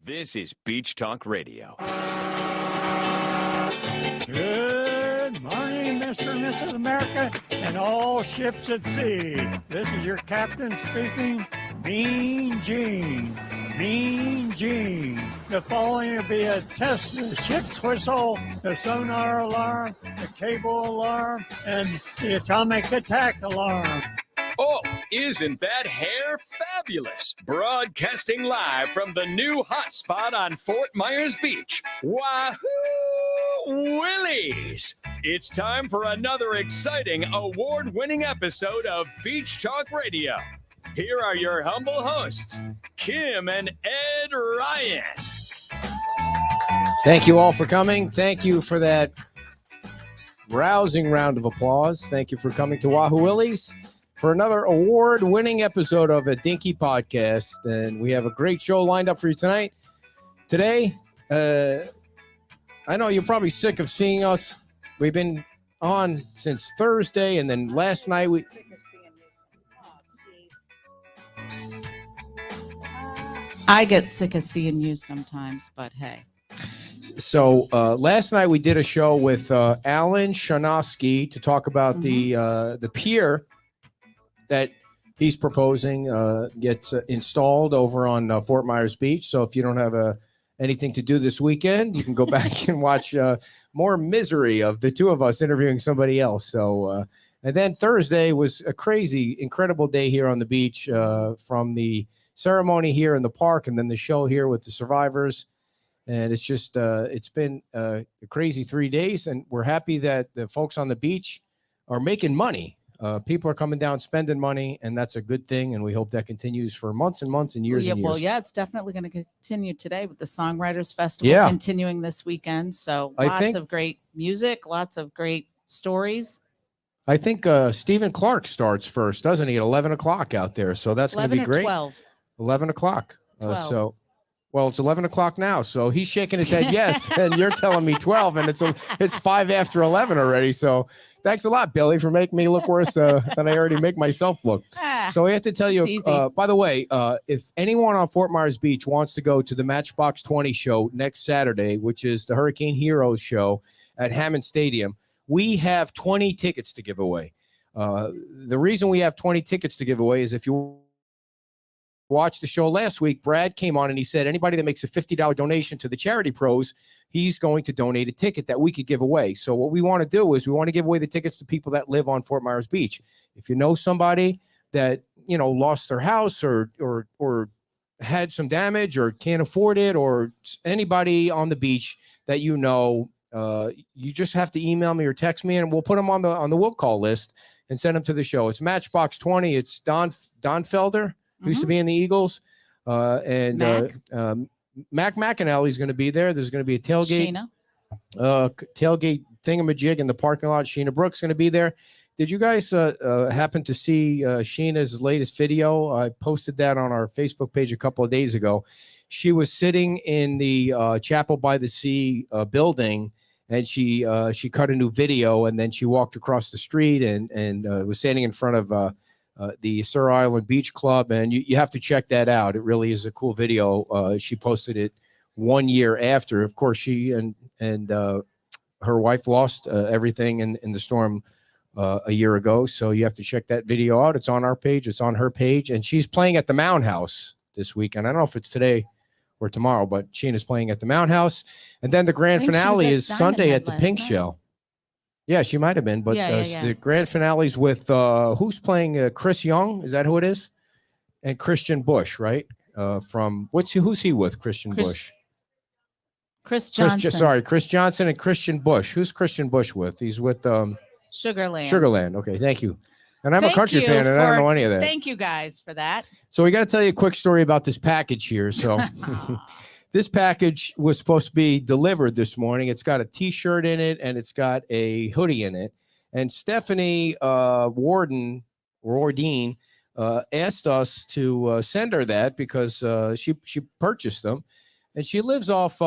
This is Beach Talk Radio. Good morning, Mr. and Mrs. America, and all ships at sea. This is your captain speaking, Mean Gene. Mean Gene. The following will be a test of the ship's whistle, the sonar alarm, the cable alarm, and the atomic attack alarm. Oh, isn't that hair fabulous? Broadcasting live from the new hotspot on Fort Myers Beach. Wahoo Willies! It's time for another exciting award-winning episode of Beach Talk Radio. Here are your humble hosts, Kim and Ed Ryan. Thank you all for coming. Thank you for that rousing round of applause. Thank you for coming to Wahoo Willies for another award-winning episode of a Dinky Podcast. And we have a great show lined up for you tonight. Today, I know you're probably sick of seeing us. We've been on since Thursday, and then last night we... I get sick of seeing you sometimes, but hey. So last night we did a show with Alan Shanosky to talk about the pier that he's proposing gets installed over on Fort Myers Beach. So if you don't have anything to do this weekend, you can go back and watch more misery of the two of us interviewing somebody else. So and then Thursday was a crazy, incredible day here on the beach from the ceremony here in the park and then the show here with the survivors. And it's just it's been a crazy 3 days, and we're happy that the folks on the beach are making money. People are coming down spending money, and that's a good thing, and we hope that continues for months and months and years and years. Well, yeah, it's definitely going to continue today with the Songwriters Festival continuing this weekend. So lots of great music, lots of great stories. I think Stephen Clark starts first, doesn't he, at 11 o'clock out there? So that's going to be great. 12. 11 o'clock. Well, it's 11 o'clock now, so he's shaking his head yes, and you're telling me 12, and it's 5 after 11 already. So thanks a lot, Billy, for making me look worse than I already make myself look. So I have to tell you, by the way, if anyone on Fort Myers Beach wants to go to the Matchbox 20 show next Saturday, which is the Hurricane Heroes show at Hammond Stadium, we have 20 tickets to give away. The reason we have 20 tickets to give away is if you watched the show last week, Brad came on and he said anybody that makes a $50 donation to the Charity Pros, he's going to donate a ticket that we could give away. So what we want to do is we want to give away the tickets to people that live on Fort Myers Beach. If you know somebody that, you know, lost their house or had some damage or can't afford it, or anybody on the beach that you know, you just have to email me or text me, and we'll put them on the will call list and send them to the show. It's Matchbox 20. It's Don Felder, who used to be in the Eagles, and Mac McAnally is going to be there. There's going to be a tailgate, tailgate thingamajig in the parking lot. Sheena Brooks going to be there. Did you guys happen to see Sheena's latest video? I posted that on our Facebook page a couple of days ago. She was sitting in the Chapel by the Sea building, and she cut a new video, and then she walked across the street and was standing in front of the Sur Island Beach Club, and you have to check that out. It really is a cool video. She posted it 1 year after. Of course, she and her wife lost everything in the storm a year ago, so you have to check that video out. It's on our page. It's on her page, and she's playing at the Mound House this weekend. I don't know if it's today or tomorrow, but Sheena's playing at the Mound House, and then the grand finale is Sunday at the Pink Shell. Yeah, she might have been, but the grand finale's with who's playing Chris Young? Is that who it is? And Christian Bush, right? Who's he with? Bush. Chris Johnson. Chris Johnson and Christian Bush. Who's Christian Bush with? He's with Sugarland. Sugarland. Okay, thank you. And I'm a country fan, and I don't know any of that. Thank you guys for that. So we got to tell you a quick story about this package here. So this package was supposed to be delivered this morning. It's got a T-shirt in it, and it's got a hoodie in it. And Stephanie Wardeen asked us to send her that because she purchased them, and she works off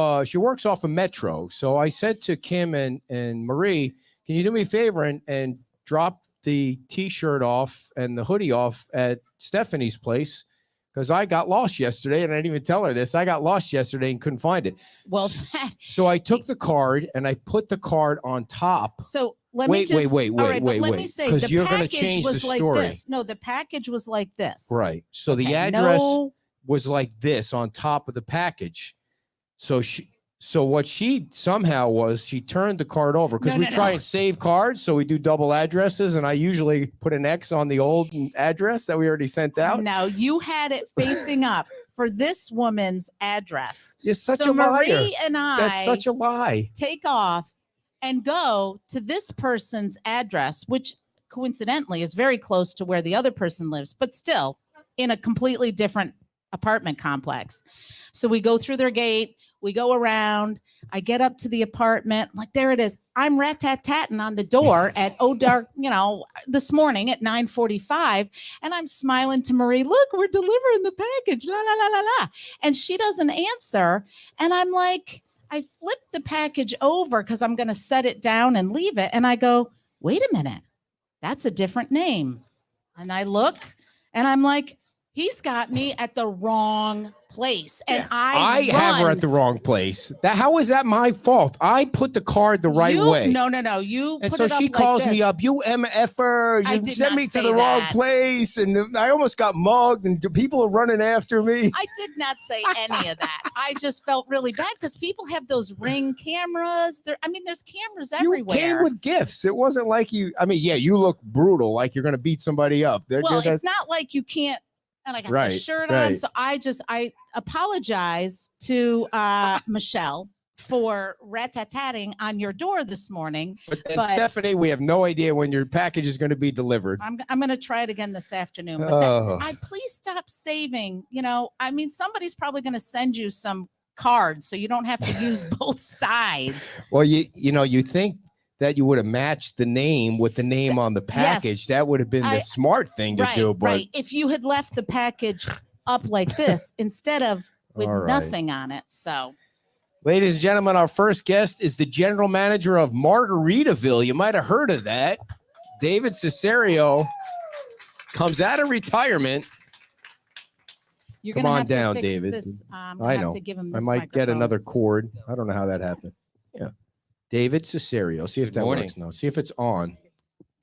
a Metro. So I said to Kim and Marie, can you do me a favor and drop the T-shirt off and the hoodie off at Stephanie's place, because I got lost yesterday, and I didn't even tell her this. I got lost yesterday and couldn't find it. Well, so I took the card and I put the card on top. So let wait, me wait, let me say, because you're going to package change the was like story. this. No, the package was like this. Right. So Okay, the address was like this on top of the package. So what she somehow was, she turned the card over because we try and save cards. So we do double addresses, and I usually put an X on the old address that we already sent out. No, you had it facing up for this woman's address. You're such a liar. Marie and That's such a lie. Take off and go to this person's address, which coincidentally is very close to where the other person lives, but still in a completely different apartment complex. So we go through their gate. We go around. I get up to the apartment. I'm like, there it is. I'm rat-tat-tatting on the door at dark, this morning at 9:45. And I'm smiling to Marie. Look, we're delivering the package. La, la, la, la, la. And she doesn't answer. And I'm like, I flipped the package over because I'm going to set it down and leave it. And I go, wait a minute. That's a different name. And I look and I'm like, he's got me at the wrong place. And I have her at the wrong place. How is that my fault? I put the card the right way. No. You and put so it up she calls like me up. You MFer. You sent me to the wrong place, and I almost got mugged. And people are running after me. I did not say any of that. I just felt really bad because people have those Ring cameras. There's cameras everywhere. You came with gifts. It wasn't like you. You look brutal, like you're going to beat somebody up. It's not like you can't. And I got the shirt on. So I apologize to Michelle for rat-tat-tatting on your door this morning. But Stephanie, we have no idea when your package is going to be delivered. I'm going to try it again this afternoon. But please stop saving. Somebody's probably going to send you some cards so you don't have to use both sides. Well, you think that you would have matched the name with the name on the package. Yes. That would have been the smart thing to do. But if you had left the package up like this instead of with nothing on it. So, ladies and gentlemen, our first guest is the general manager of Margaritaville. You might have heard of that. David Cesario comes out of retirement. Come on down, David. I know. I might get another cord. I don't know how that happened. Yeah. David Cesario. See if that works now. See if it's on.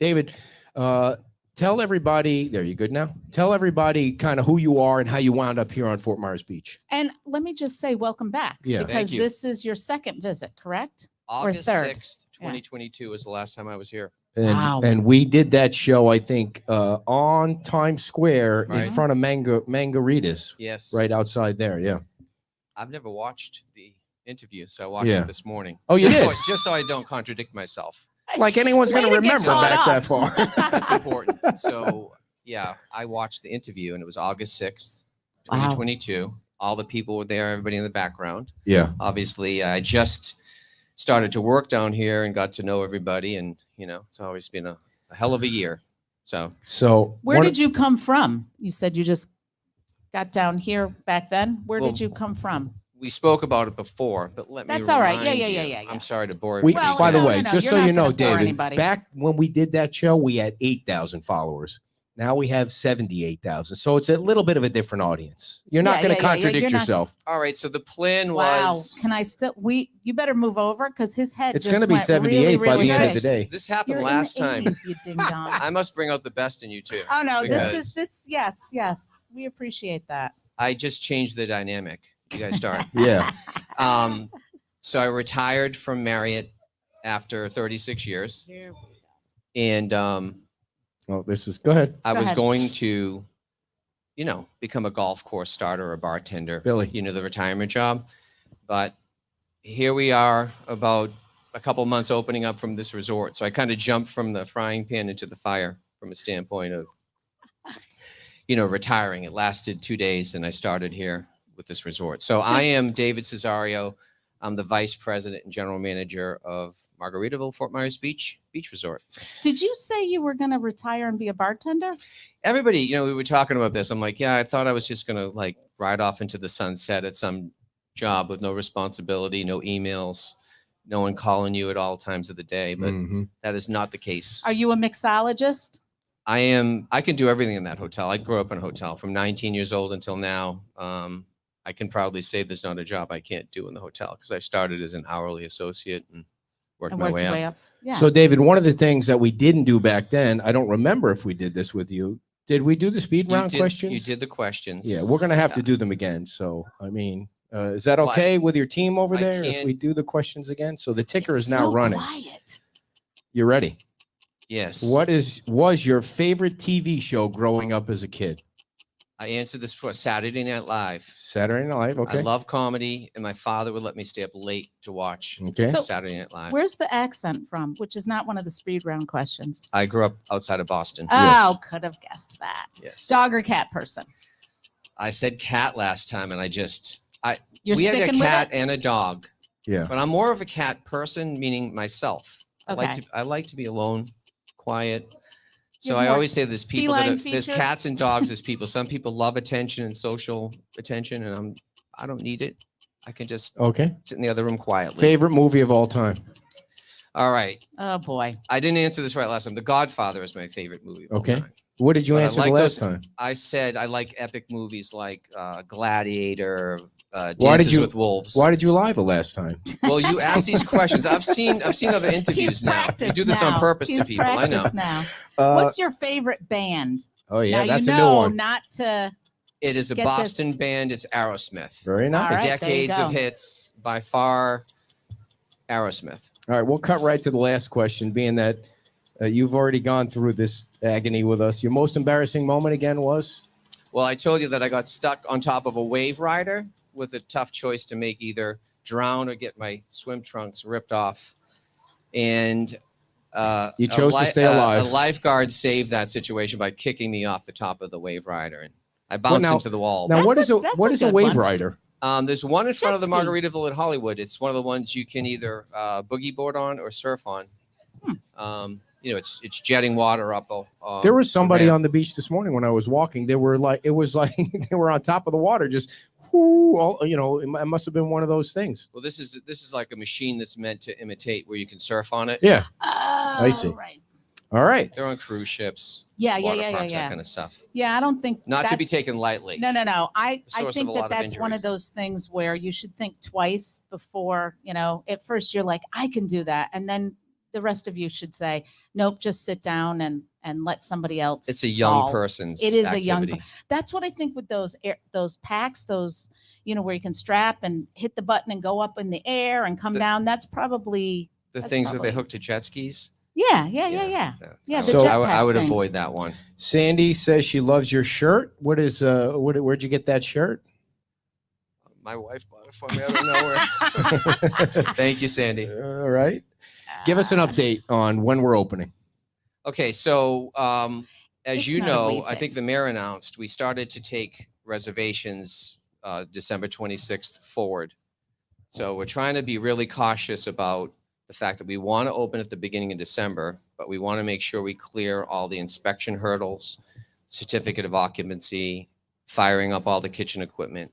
David, tell everybody. There, you good now? Tell everybody kind of who you are and how you wound up here on Fort Myers Beach. And let me just say welcome back. Yeah. Because this is your second visit, correct? August 6th, 2022 was the last time I was here. And we did that show, I think, on Times Square in front of Mangaritas. Yes. Right outside there. Yeah. I've never watched the interview, so I watched it this morning. Oh, you did? Just so I don't contradict myself. Like anyone's going to remember back that far. That's important. So, I watched the interview, and it was August 6th, 2022. All the people were there, everybody in the background. Yeah. Obviously, I just started to work down here and got to know everybody, and, it's always been a hell of a year. So where did you come from? You said you just got down here back then. Where did you come from? We spoke about it before, but let me That's all right. remind Yeah. you. I'm sorry to bore you. By the way, just so you know, David, anybody. back when we did that show, we had 8,000 followers. Now we have 78,000. So it's a little bit of a different audience. You're not going to contradict yourself. All right. So the plan was. Can I still? You better move over because his head. It's going to be 78 by the end of the day. This happened last time. 80s, you ding dong. I must bring out the best in you too. Oh no, this. Yes. We appreciate that. I just changed the dynamic. You guys start. Yeah. So I retired from Marriott after 36 years. And go ahead. I was going to, become a golf course starter or a bartender. Billy. The retirement job. But here we are about a couple months opening up from this resort. So I kind of jumped from the frying pan into the fire from a standpoint of, retiring. It lasted 2 days and I started here with this resort. So I am David Cesario. I'm the vice president and general manager of Margaritaville, Fort Myers Beach Resort. Did you say you were going to retire and be a bartender? Everybody, we were talking about this. I'm like, I thought I was just going to ride off into the sunset at some job with no responsibility, no emails, no one calling you at all times of the day. But that is not the case. Are you a mixologist? I can do everything in that hotel. I grew up in a hotel from 19 years old until now. I can proudly say there's not a job I can't do in the hotel because I started as an hourly associate and worked And my worked way your up. way up. Yeah. So, David, one of the things that we didn't do back then, I don't remember if we did this with you. Did we do the speed round questions? You did the questions. Yeah, we're going to have to do them again. So, I mean, is that Well, okay with your team over I there if can't- we do the questions again? So the ticker It's is now so running. Quiet. You ready? Yes. What was your favorite TV show growing up as a kid? I answered this for Saturday Night Live. Saturday Night Live. Okay. I love comedy, and my father would let me stay up late to watch Okay. So- Saturday Night Live. Where's the accent from? Which is not one of the speed round questions. I grew up outside of Boston. Oh, could have guessed that. Yes. Dog or cat person? I said cat last time, and You're we had a sticking with cat it? and a dog, Yeah. but I'm more of a cat person, meaning myself. Okay. I like to be alone, quiet. You So have I more always say there's people that feline there's features? cats and dogs. There's people. Some people love attention and social attention, and I don't need it. I can just Okay. sit in the other room quietly. Favorite movie of all time? All right. Oh boy. I didn't answer this right last time. The Godfather is my favorite movie of all Okay. time. What did you But I answer like the last those- time? I said I like epic movies like Gladiator, Why did Dances you- with Wolves. Why did you lie the last time? Well, you ask these questions. I've seen other interviews He's now. You practiced do this now. on purpose He's to people. I know. practiced Now. Uh, What's your favorite band? oh yeah, now, that's you a know new one. not to. It is a Get this. Boston band. It's Aerosmith. Very nice. All right, there you Decades of go. hits, by far. Aerosmith. All right, we'll cut right to the last question, being that you've already gone through this agony with us. Your most embarrassing moment again was? Well, I told you that I got stuck on top of a wave rider with a tough choice to make, either drown or get my swim trunks ripped off. And You chose to stay alive. A lifeguard saved that situation by kicking me off the top of the wave rider, and I bounced now- into the wall. Now, That's what a is a good wave one. rider? There's one in front of the Jet ski. Margaritaville at Hollywood. It's one of the ones you can either boogie board on or surf on. It's jetting water up. There was somebody ramp. on the beach this morning when I was walking. It was like they were on top of the water, just whoo, it must have been one of those things. Well, this is like a machine that's meant to imitate where you can surf on it. Yeah. I see. Right. All right. They're on cruise ships. Yeah, water yeah, parks, yeah. that kind of stuff. Yeah, I don't think Not to that- be taken lightly. No. I source of think a lot of that's one of injuries. those things where you should think twice before, at first you're like, I can do that. And then the rest of you should say, nope, just sit down and let somebody else. It's a young fall. person's It is activity. a young. That's what I think with those packs, where you can strap and hit the button and go up in the air and come down. That's probably. The That's things that probably- they hook to jet skis. Yeah. Yeah, I the would- jetpack I would things. avoid that one. Sandy says she loves your shirt. Where'd you get that shirt? My wife bought it for me. I don't know where. Thank you, Sandy. All right. Give us an update on when we're opening. Okay, so as It's you not a know, wave I think thing. the mayor announced we started to take reservations December 26th forward. So we're trying to be really cautious about the fact that we want to open at the beginning of December, but we want to make sure we clear all the inspection hurdles, certificate of occupancy, firing up all the kitchen equipment.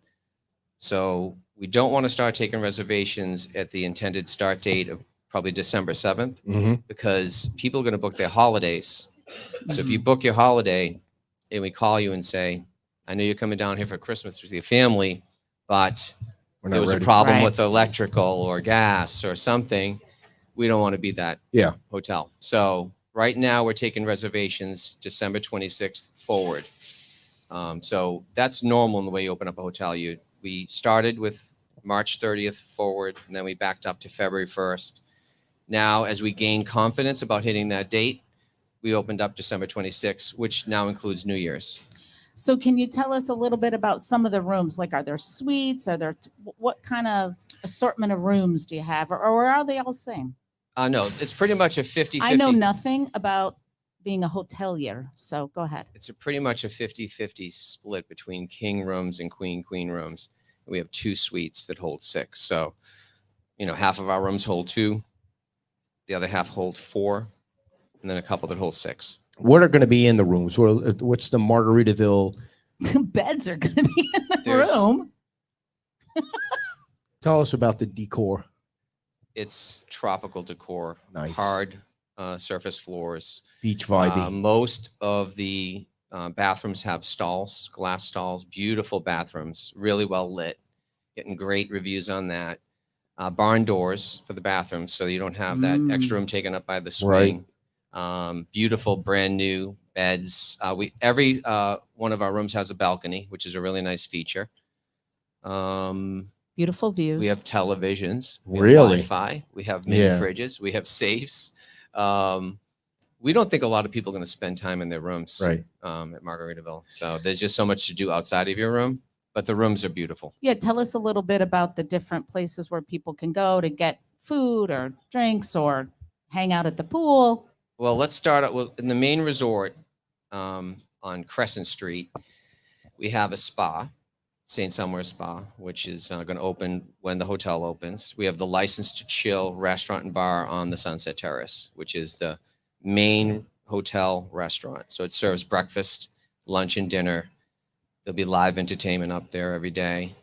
So we don't want to start taking reservations at the intended start date of probably December 7th. Mm-hmm. Because people are going to book their holidays. So if you book your holiday and we call you and say, I know you're coming down here for Christmas with your family, but We're there not was ready. a problem Right. with electrical or gas or something, we don't want to be that Yeah. hotel. So right now we're taking reservations December 26th forward. So that's normal in the way you open up a hotel. We started with March 30th forward, and then we backed up to February 1st. Now, as we gain confidence about hitting that date, we opened up December 26th, which now includes New Year's. So can you tell us a little bit about some of the rooms? Like, are there suites? What kind of assortment of rooms do you have? Or are they all the same? No, it's pretty much a 50-50. I know nothing about being a hotelier, so go ahead. It's pretty much a 50-50 split between king rooms and queen rooms. We have 2 suites that hold 6. So, half of our rooms hold 2, the other half hold 4, and then a couple that hold 6. What are going to be in the rooms? What's the Margaritaville? Beds are going to be in the There's- room. Tell us about the decor. It's tropical decor, Nice. hard surface floors. Beach vibey. Most of the bathrooms have stalls, glass stalls, beautiful bathrooms, really well lit, getting great reviews on that. Barn doors for the bathrooms, so you don't have that extra room taken up by the swing. Beautiful brand new beds. Every one of our rooms has a balcony, which is a really nice feature. Beautiful views. We have televisions. We have Really? Wi-Fi. We have mini Yeah. fridges. We have safes. We don't think a lot of people are going to spend time in their rooms Right. At Margaritaville. So there's just so much to do outside of your room, but the rooms are beautiful. Yeah, tell us a little bit about the different places where people can go to get food or drinks or hang out at the pool. Well, let's start out in the main resort on Crescent Street. We have a spa, St. Somewhere Spa, which is going to open when the hotel opens. We have the License to Chill restaurant and bar on the Sunset Terrace, which is the main hotel restaurant. So it serves breakfast, lunch, and dinner. There'll be live entertainment up there every day.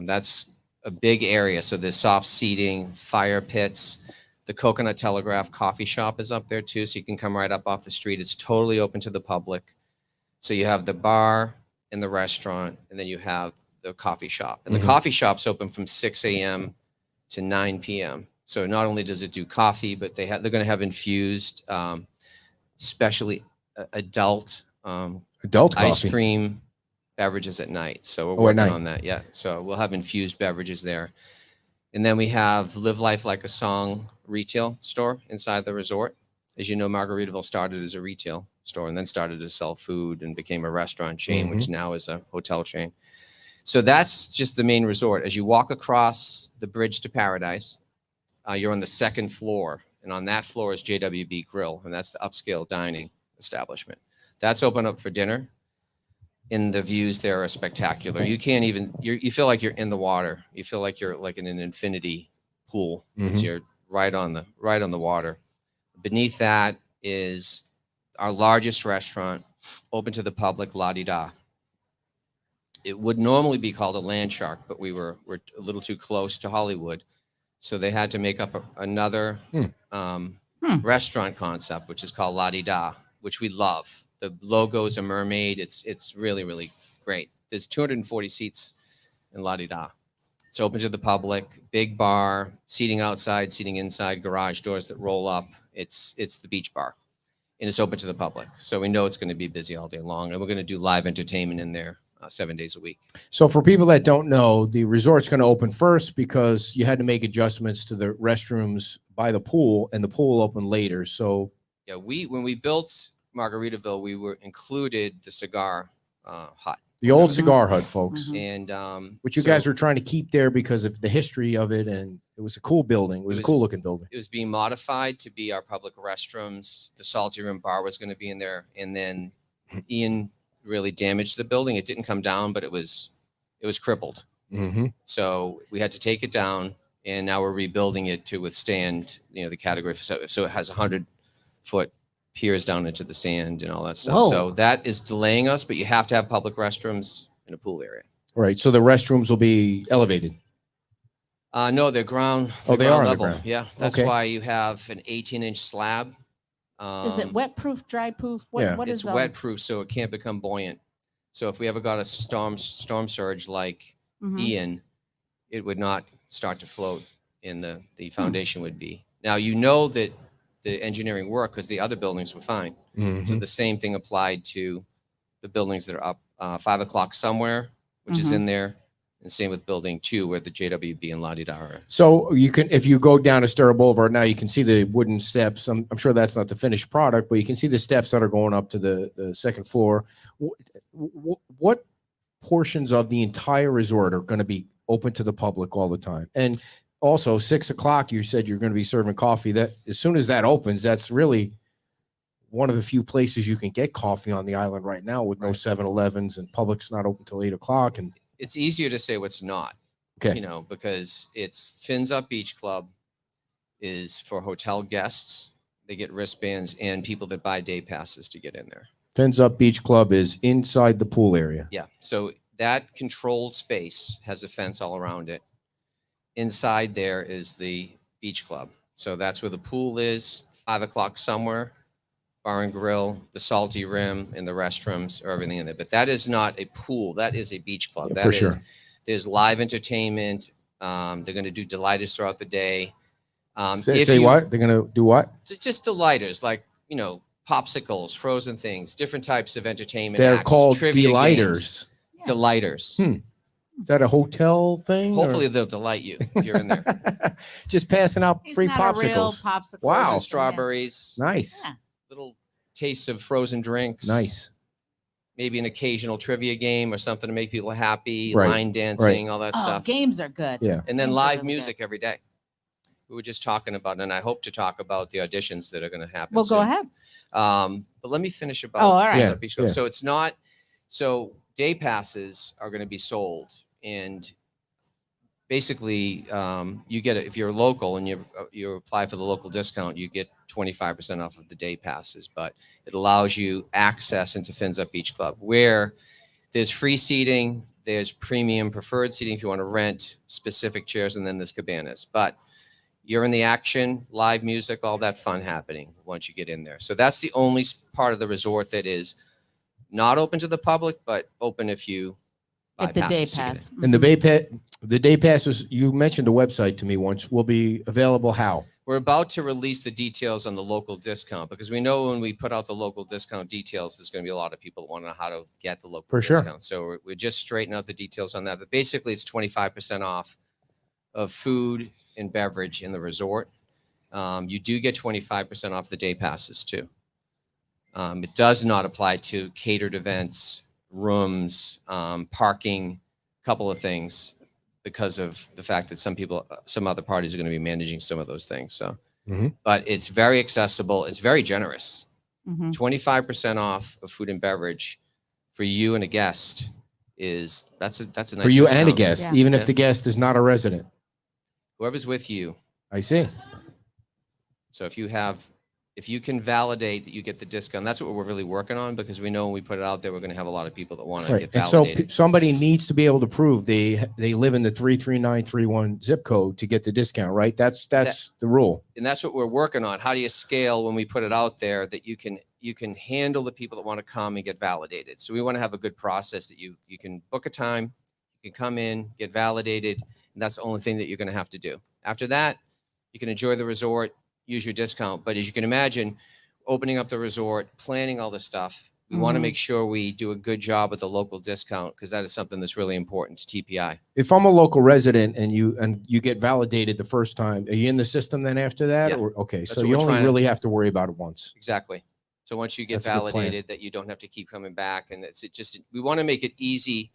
That's a big area. So there's soft seating, fire pits. The Coconut Telegraph coffee shop is up there too. So you can come right up off the street. It's totally open to the public. So you have the bar and the restaurant, and then you have the coffee shop. And the coffee shop's open from 6 a.m. to 9 p.m. So not only does it do coffee, but they're going to have infused, especially adult Adult ice coffee. cream beverages at night. So we're working on that. Yeah. So we'll have infused beverages there. And then we have Live Life Like a Song retail store inside the resort. As you know, Margaritaville started as a retail store and then started to sell food and became a restaurant chain, which now is a hotel chain. So that's just the main resort. As you walk across the bridge to Paradise, you're on the second floor. And on that floor is JWB Grill, and that's the upscale dining establishment. That's open up for dinner. And the views there are spectacular. You can't even, you feel like you're in the water. You feel like you're like in an infinity pool. You're right on the water. Beneath that is our largest restaurant, open to the public, La Di Da. It would normally be called a Land Shark, but we're a little too close to Hollywood. So they had to make up another restaurant concept, which is called La Di Da, which we love. The logo is a mermaid. It's really, really great. There's 240 seats in La Di Da. It's open to the public, big bar, seating outside, seating inside, garage doors that roll up. It's the beach bar, and it's open to the public. So we know it's going to be busy all day long, and we're going to do live entertainment in there 7 days a week. So for people that don't know, the resort's going to open first because you had to make adjustments to the restrooms by the pool, and the pool opened later. So yeah, when we built Margaritaville, we were included the cigar hut. the old cigar hut, folks, And which you guys were trying to keep there because of the history of it, and it was a cool building. It was a cool looking building. It was being modified to be our public restrooms. The Salty Room bar was going to be in there, and then Ian really damaged the building. It didn't come down, but it was crippled. So we had to take it down, and now we're rebuilding it to withstand the category. So it has 100-foot piers down into the sand and all that stuff. Whoa. So that is delaying us, but you have to have public restrooms in a pool area. Right. So the restrooms will be elevated. No, they're ground. Oh, they are on the level. ground. Yeah, that's Okay. why you have an 18-inch slab. Is it wet proof, dry proof? What, Yeah. what It's is wet proof, so it can't become buoyant. So if we ever got a storm surge like Ian, it would not start to float, and the foundation would be. Now you know that the engineering worked because the other buildings were fine. So the same thing applied to the buildings that are up 5 o'clock somewhere, which is in there, and same with building 2 where the JWB and La Di Da are. So you can, if you go down Estero Boulevard now, you can see the wooden steps. I'm sure that's not the finished product, but you can see the steps that are going up to the second floor. What portions of the entire resort are going to be open to the public all the time? And also 6 o'clock, you said you're going to be serving coffee. That as soon as that opens, that's really one of the few places you can get coffee on the island right now with no 7-Elevens, and Publix not open till 8 o'clock. And It's easier to say what's not, because it's Fins Up Beach Club is for hotel guests. They get wristbands and people that buy day passes to get in there. Fins Up Beach Club is inside the pool area. Yeah. So that controlled space has a fence all around it. Inside there is the beach club. So that's where the pool is. 5 o'clock somewhere. Bar and grill, the salty rim, and the restrooms, or everything in there. But that is not a pool. That is a beach club. For sure. There's live entertainment. They're going to do delighters throughout the day. Say what? They're going to do what? Just delighters, like, popsicles, frozen things, different types of entertainment. They're acts, called trivia delighters. games. Delighters. Is that a hotel thing? Hopefully they'll delight you if you're in there. Just passing out He's free not a real popsicles. popsicle. Wow. Frozen strawberries, Nice. Yeah. little tastes of frozen drinks. Nice. Maybe an occasional trivia game or something to make people happy, Right. line dancing, all that Oh, stuff. games are good. Yeah. And then Games are live really music every day. We were just talking about, and I hope to talk about the auditions that are going to happen. Well, go soon. ahead. But let me finish about. Oh, all right. Yeah, Beach Club. yeah. So it's not. So day passes are going to be sold, and basically, you get it if you're local and you apply for the local discount, you get 25% off of the day passes. But it allows you access into Fins Up Beach Club, where there's free seating, there's premium preferred seating if you want to rent specific chairs, and then there's cabanas. But you're in the action, live music, all that fun happening once you get in there. So that's the only part of the resort that is not open to the public, but open if you buy Get the day passes to get in. pass. And the day passes, you mentioned a website to me once, will be available how? We're about to release the details on the local discount, because we know when we put out the local discount details, there's going to be a lot of people that want to know how to get the local For sure. discount. So we're just straightening out the details on that. But basically, it's 25% off of food and beverage in the resort. You do get 25% off the day passes too. It does not apply to catered events, rooms, parking, a couple of things, because of the fact that some other parties are going to be managing some of those things. So, but it's very accessible. It's very generous. 25% off of food and beverage for you and a guest that's a nice For you and a discount. guest, Yeah. even if the guest is not a resident. Whoever's with you. I see. So if you can validate that you get the discount, that's what we're really working on, because we know when we put it out there, we're going to have a lot of people that want to Right. get And so validated. somebody needs to be able to prove they live in the 33931 zip code to get the discount, right? That's the rule. And that's what we're working on. How do you scale when we put it out there that you can handle the people that want to come and get validated? So we want to have a good process that you can book a time, you can come in, get validated, and that's the only thing that you're going to have to do. After that, you can enjoy the resort, use your discount. But as you can imagine, opening up the resort, planning all this stuff, we want to make sure we do a good job with the local discount, because that is something that's really important to TPI. If I'm a local resident and you get validated the first time, are you in the system then after that? Yeah. Or okay, That's so what you we're only trying to- really have to worry about it once. Exactly. So once you get That's a good plan. validated, that you don't have to keep coming back. And we want to make it easy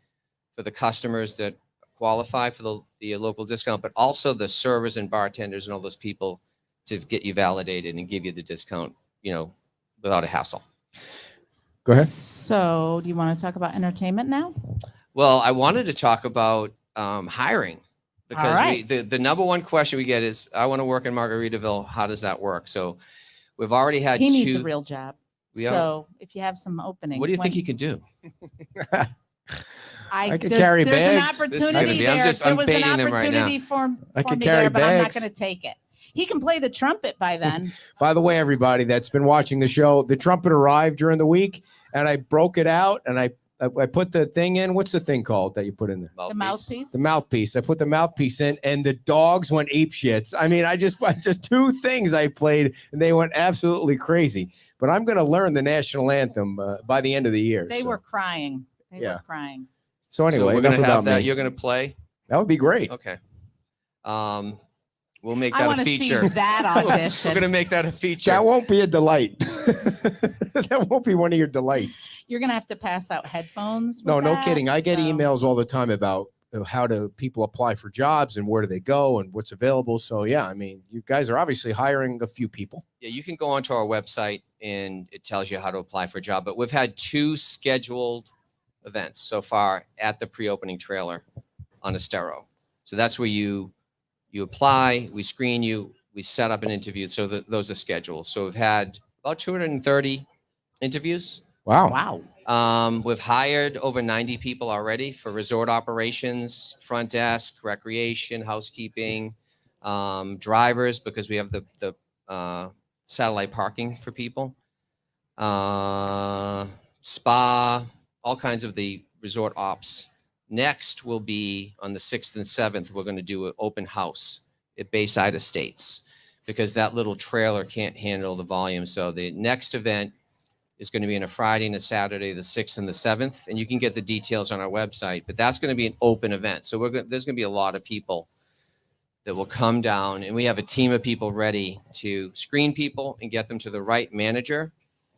for the customers that qualify for the local discount, but also the servers and bartenders and all those people to get you validated and give you the discount, without a hassle. Go ahead. So, do you want to talk about entertainment now? Well, I wanted to talk about hiring, because right. the number one question we get is, I want to work in Margaritaville. How does that work? So we've already had He two. needs a real job. We So, if you have some openings, What do you think he can do? I could there's carry there's bags. an This is gonna opportunity be- I'm there. just- There I'm was an baiting them right now. opportunity for I for could me carry there, but I'm not bags. going to take it. He can play the trumpet by then. By the way, everybody that's been watching the show, the trumpet arrived during the week, and I broke it out and I put the thing in. What's the thing called that you put in there? The mouthpiece. The mouthpiece. I put the mouthpiece in, and the dogs went ape shits. I mean, I just two things I played, and they went absolutely crazy. But I'm going to learn the national anthem by the end of the year. They so. were crying. They Yeah. were crying. So So anyway, we're enough going to about have that. me. You're going to play? That would be great. Okay. We'll make I that want a to see feature. that We're audition. going to make that a feature. That won't be a delight. That won't be one of your delights. You're going to have to pass out headphones. No, with no that, kidding. I get so- emails all the time about how do people apply for jobs and where do they go and what's available. So yeah, I mean, you guys are obviously hiring a few people. Yeah, you can go onto our website and it tells you how to apply for a job. But we've had 2 scheduled events so far at the pre-opening trailer on Estero. So that's where you apply, we screen you, we set up an interview. So those are scheduled. So we've had about 230 interviews. Wow. Wow. We've hired over 90 people already for resort operations, front desk, recreation, housekeeping, drivers, because we have the satellite parking for people, spa, all kinds of the resort ops. Next will be on the 6th and 7th, we're going to do an open house at Bayside Estates because that little trailer can't handle the volume. So the next event is going to be on a Friday and a Saturday, the 6th and the 7th. And you can get the details on our website, but that's going to be an open event. So there's going to be a lot of people that will come down, and we have a team of people ready to screen people and get them to the right manager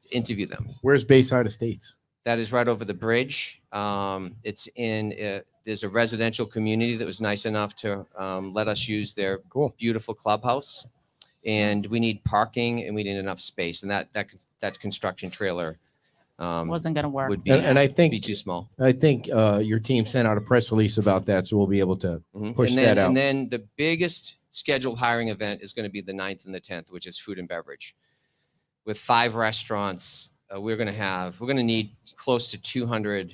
to interview them. Where's Bayside Estates? That is right over the bridge. It's in, there's a residential community that was nice enough to let us use their beautiful clubhouse. And we need parking and we need enough space. And that construction trailer Wasn't going to work. would be, And I think be too small. I think your team sent out a press release about that, so we'll be able to push that out. And then the biggest scheduled hiring event is going to be the 9th and the 10th, which is food and beverage. With 5 restaurants, we're going to need close to 200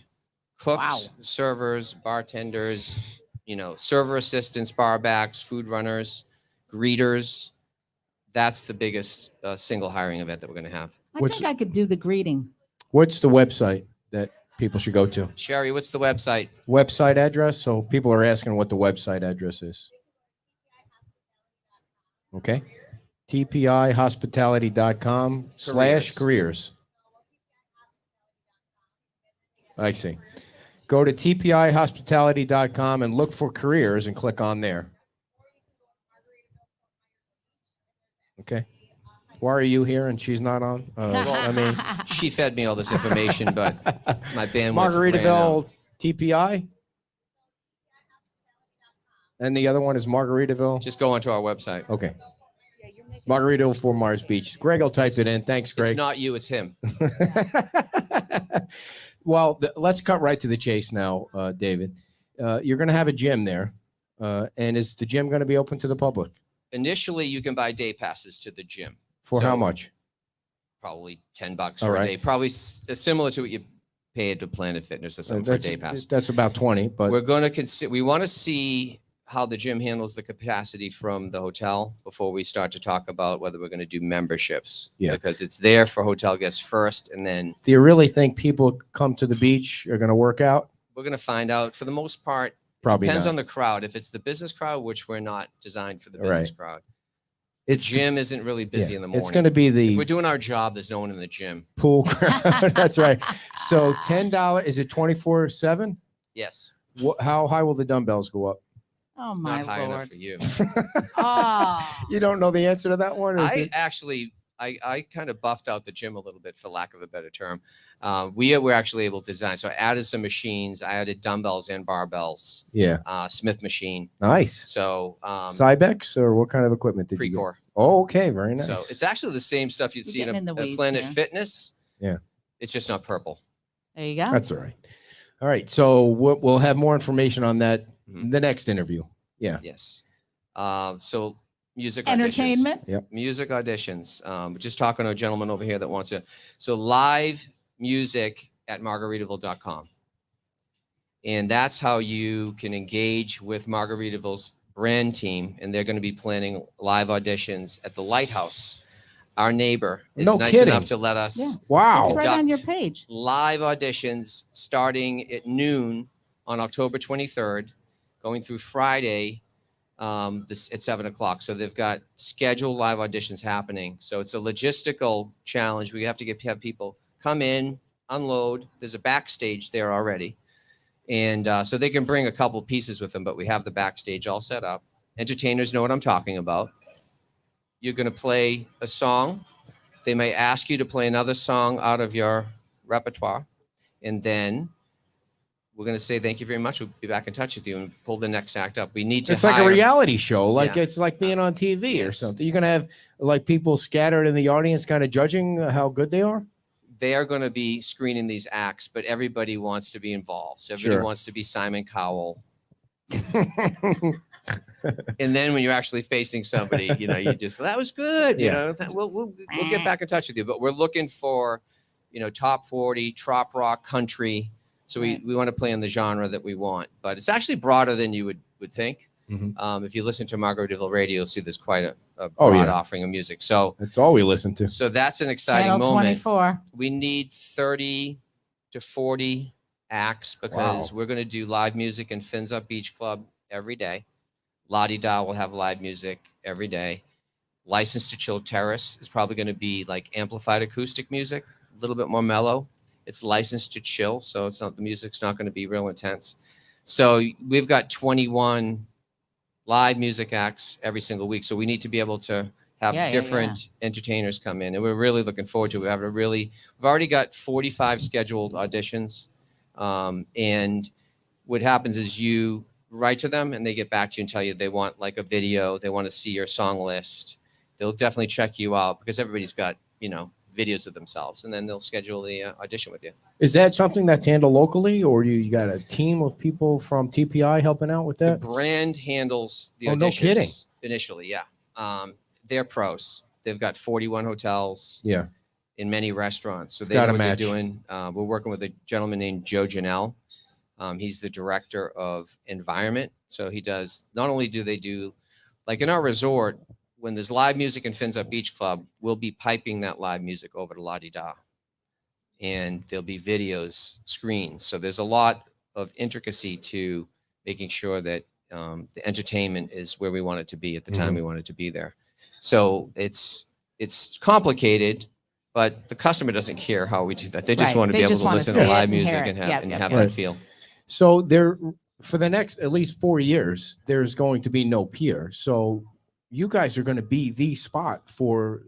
cooks, servers, bartenders, server assistants, bar backs, food runners, greeters. That's the biggest single hiring event that we're going to have. I think I could do the greeting. What's the website that people should go to? Sherry, what's the website? Website address? So people are asking what the website address is. Okay. tpihospitality.com/careers. I see. Go to tpihospitality.com and look for careers and click on there. Okay. Why are you here and she's not on? I mean, she fed me all this information, but my bandwidth ran Margaritaville out. TPI. And the other one is Margaritaville. Just go onto our website. Okay. Margaritaville Fort Myers Beach. Greg will type it in. Thanks, Greg. It's not you, it's him. Well, let's cut right to the chase now, David. You're going to have a gym there. And is the gym going to be open to the public? Initially, you can buy day passes to the gym. For So, how much? Probably $10 All for right. a day. Probably similar to what you paid to Planet Fitness or something for a day pass. That's about 20, but We're going to consider. We want to see how the gym handles the capacity from the hotel before we start to talk about whether we're going to do memberships. Yeah. Because it's there for hotel guests first, and then do you really think people come to the beach are going to work out? we're going to find out. For the most part, Probably depends not. on the crowd. If it's the business crowd, which we're not designed for the business Right. crowd, It's gym isn't really busy in the morning. It's going to be If we're the doing our job, there's no one in the gym. pool crowd. That's right. So $10, is it 24/7? Yes, How high will the dumbbells go up? Oh, my not high enough Lord. for you. Oh. You don't know the answer to that one? Or is it? I kind of buffed out the gym a little bit, for lack of a better term. We were actually able to design. So I added some machines. I added dumbbells and barbells, Yeah. Smith machine. Nice. So Cybex, or what kind of equipment did you get? Precor. Oh, okay. Very nice. So it's actually the same stuff you'd You're see in getting in the a weeds Planet here. Fitness. Yeah. It's just not purple. There you go. That's all right. All right. So we'll have more information on that Mhm. the next interview. Yeah. Yes. So music Entertainment. auditions. Music auditions. Just talking to a gentleman over here that wants to. So live music at Margaritaville.com. And that's how you can engage with Margaritaville's brand team. And they're going to be planning live auditions at the Lighthouse. Our neighbor is No nice kidding. enough to let us Yeah. Wow. It's right on your Conduct page. live auditions starting at noon on October 23rd, going through Friday at 7 o'clock. So they've got scheduled live auditions happening. So it's a logistical challenge. We have to have people come in, unload. There's a backstage there already. And so they can bring a couple pieces with them, but we have the backstage all set up. Entertainers know what I'm talking about. You're going to play a song. They may ask you to play another song out of your repertoire. And then we're going to say, thank you very much. We'll be back in touch with you and pull the next act up. We need to It's like a hire- reality show. Like Yeah. it's like being on TV or Yes. something. You're going to have like people scattered in the audience kind of judging how good they are. They are going to be screening these acts, but everybody wants to be involved. So everybody Sure. wants to be Simon Cowell. And then when you're actually facing somebody, you just, that was good. Yeah. We'll get back in touch with you, but we're looking for, top 40, trop rock, country. So we want to play in the genre that we want, but it's actually broader than you would think. If you listen to Margaritaville Radio, you'll see there's quite a Oh, broad yeah. offering of music. So That's all we listen to. that's an exciting Channel moment. 24. We need 30 to 40 acts because we're going to do live music in Fins Up Beach Club every day. La Di Da will have live music every day. License to Chill Terrace is probably going to be like amplified acoustic music, a little bit more mellow. It's licensed to chill, so it's not, the music's not going to be real intense. So we've got 21 live music acts every single week. So we need to be able to have different entertainers come in, and we're really looking forward to it. We've already got 45 scheduled auditions, and what happens is you write to them and they get back to you and tell you they want like a video, they want to see your song list. They'll definitely check you out because everybody's got, videos of themselves, and then they'll schedule the audition with you. Is that something that's handled locally, or you got a team of people from TPI helping out with The that? brand handles the auditions. Oh, no kidding. Initially, yeah. They're pros. They've got 41 hotels. Yeah. In many restaurants. So they gotta know what match. they're doing. We're working with a gentleman named Joe Janelle. He's the director of environment. So he does, not only do they do, like in our resort, when there's live music in Fins Up Beach Club, we'll be piping that live music over to La Di Da. And there'll be videos, screens. So there's a lot of intricacy to making sure that the entertainment is where we want it to be at the time we want it to be there. So it's complicated, but the customer doesn't care how we do that. They just Right. want to They be able just to wanna listen see to it live and music hear it. and have, Yep, and yep, have yep. that feel. So there, for the next at least 4 years, there's going to be no pier. So you guys are going to be the spot for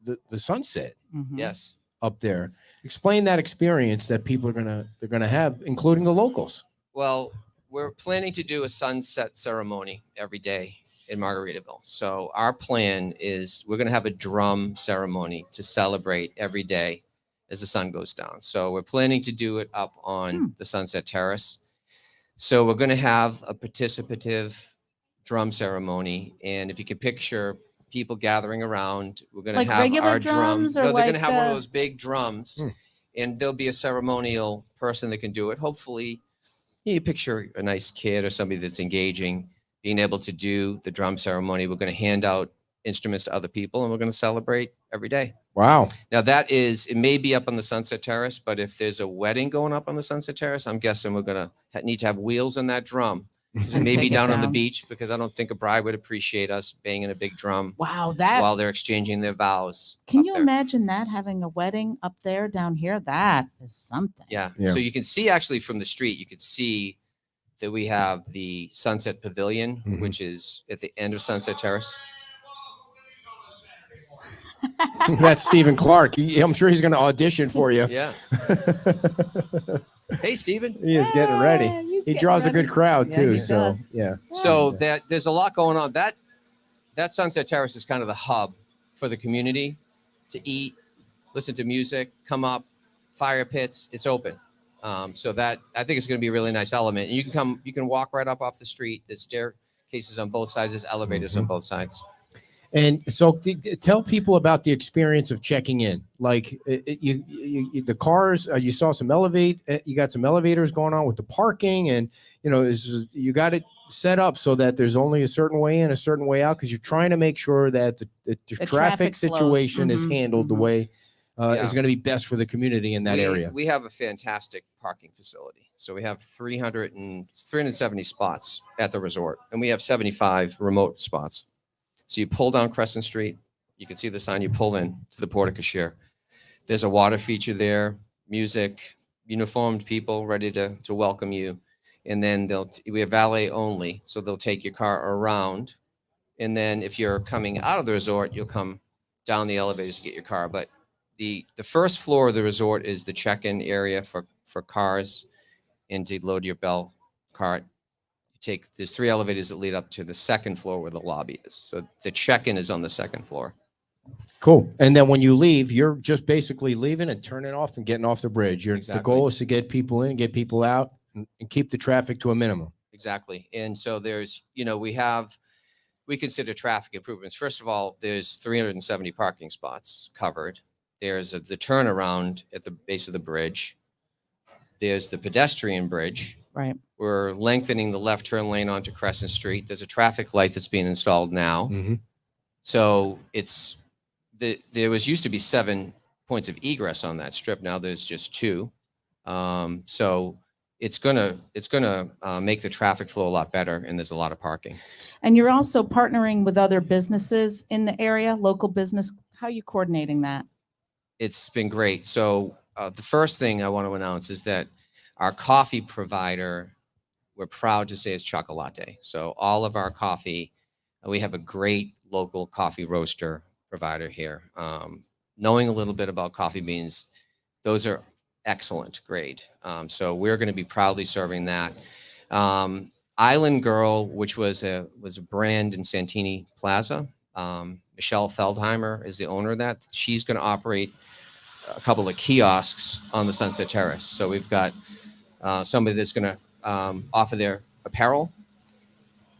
the sunset Mhm. Yes. up there. Explain that experience that people are they're gonna have, including the locals. Well, we're planning to do a sunset ceremony every day in Margaritaville. So our plan is we're going to have a drum ceremony to celebrate every day as the sun goes down. So we're planning to do it up on the Sunset Terrace. So we're going to have a participative drum ceremony. And if you can picture people gathering around, we're going to Like have regular our drums or No, they're going to like, have one of those big drums. Hmm. And there'll be a ceremonial person that can do it. Hopefully, you picture a nice kid or somebody that's engaging, being able to do the drum ceremony. We're going to hand out instruments to other people, and we're going to celebrate every day. Wow. Now it may be up on the Sunset Terrace, but if there's a wedding going up on the Sunset Terrace, I'm guessing we're going to need to have wheels on that drum. It may be Take it down on the down. beach, because I don't think a bride would appreciate us banging a big drum Wow, that while they're exchanging their vows. can up you there. imagine that, having a wedding up there down here? That is something. Yeah. Yeah. So you can see actually from the street, you can see that we have the Sunset Pavilion, Mhm. which is at the end of Sunset Terrace. That's Stephen Clark. I'm sure he's going to audition for you. Yeah. Hey, Stephen. He is getting ready. Yeah, he's He getting draws a ready. good crowd Yeah, too. he So does. yeah. So there's a lot going on. That Sunset Terrace is kind of the hub for the community to eat, listen to music, come up, fire pits. It's open. So that I think it's going to be a really nice element. And you can walk right up off the street. There's staircases on both sides. There's elevators on both sides. And so tell people about the experience of checking in. Like the cars, you saw you got some elevators going on with the parking, and you got it set up so that there's only a certain way in, a certain way out, because you're trying to make sure that the traffic traffic flows. situation is Mhm, handled the mhm. way Yeah. is going to be best for the community in that area. We have a fantastic parking facility. So we have 370 spots at the resort, and we have 75 remote spots. So you pull down Crescent Street, you can see the sign, you pull in to the Porte Cochere. There's a water feature there, music, uniformed people ready to welcome you. And then we have valet only, so they'll take your car around. And then if you're coming out of the resort, you'll come down the elevators to get your car. But the first floor of the resort is the check-in area for cars and to load your Bell cart. There's 3 elevators that lead up to the second floor where the lobby is. So the check-in is on the second floor. Cool. And then when you leave, you're just basically leaving and turning off and getting off the bridge. The Exactly. goal is to get people in, get people out, and keep the traffic to a minimum. Exactly. And so there's, we consider traffic improvements. First of all, there's 370 parking spots covered. There's the turnaround at the base of the bridge. There's the pedestrian bridge. Right. We're lengthening the left turn lane onto Crescent Street. There's a traffic light that's being installed now. Mm-hmm. So there used to be 7 points of egress on that strip. Now there's just 2. So it's gonna make the traffic flow a lot better, and there's a lot of parking. And you're also partnering with other businesses in the area, local business. How are you coordinating that? It's been great. So the first thing I want to announce is that our coffee provider, we're proud to say, is Chocolate. So all of our coffee, we have a great local coffee roaster provider here. Knowing a little bit about coffee beans, those are excellent grade. So we're going to be proudly serving that. Island Girl, which was a brand in Santini Plaza. Michelle Feldheimer is the owner of that. She's going to operate a couple of kiosks on the Sunset Terrace. So we've got somebody that's going to offer their apparel.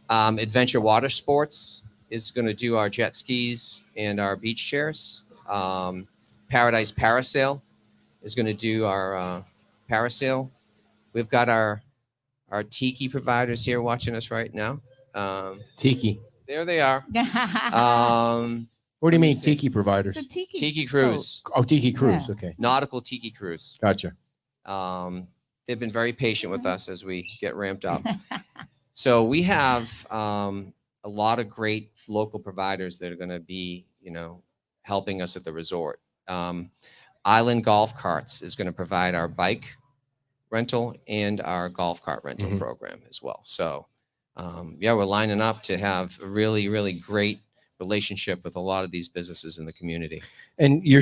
Adventure Water Sports is going to do our jet skis and our beach chairs. Paradise Parasail is going to do our parasail. We've got our tiki providers here watching us right now. Tiki. There they are. What do you mean, tiki providers? The Tiki Cruise. Oh, Tiki Cruise. Yeah. Okay. Nautical Tiki Cruise. Gotcha. They've been very patient with us as we get ramped up. So we have a lot of great local providers that are going to be, helping us at the resort. Island Golf Carts is going to provide our bike rental and our golf cart rental program as well. So, we're lining up to have a really, really great relationship with a lot of these businesses in the community. And you're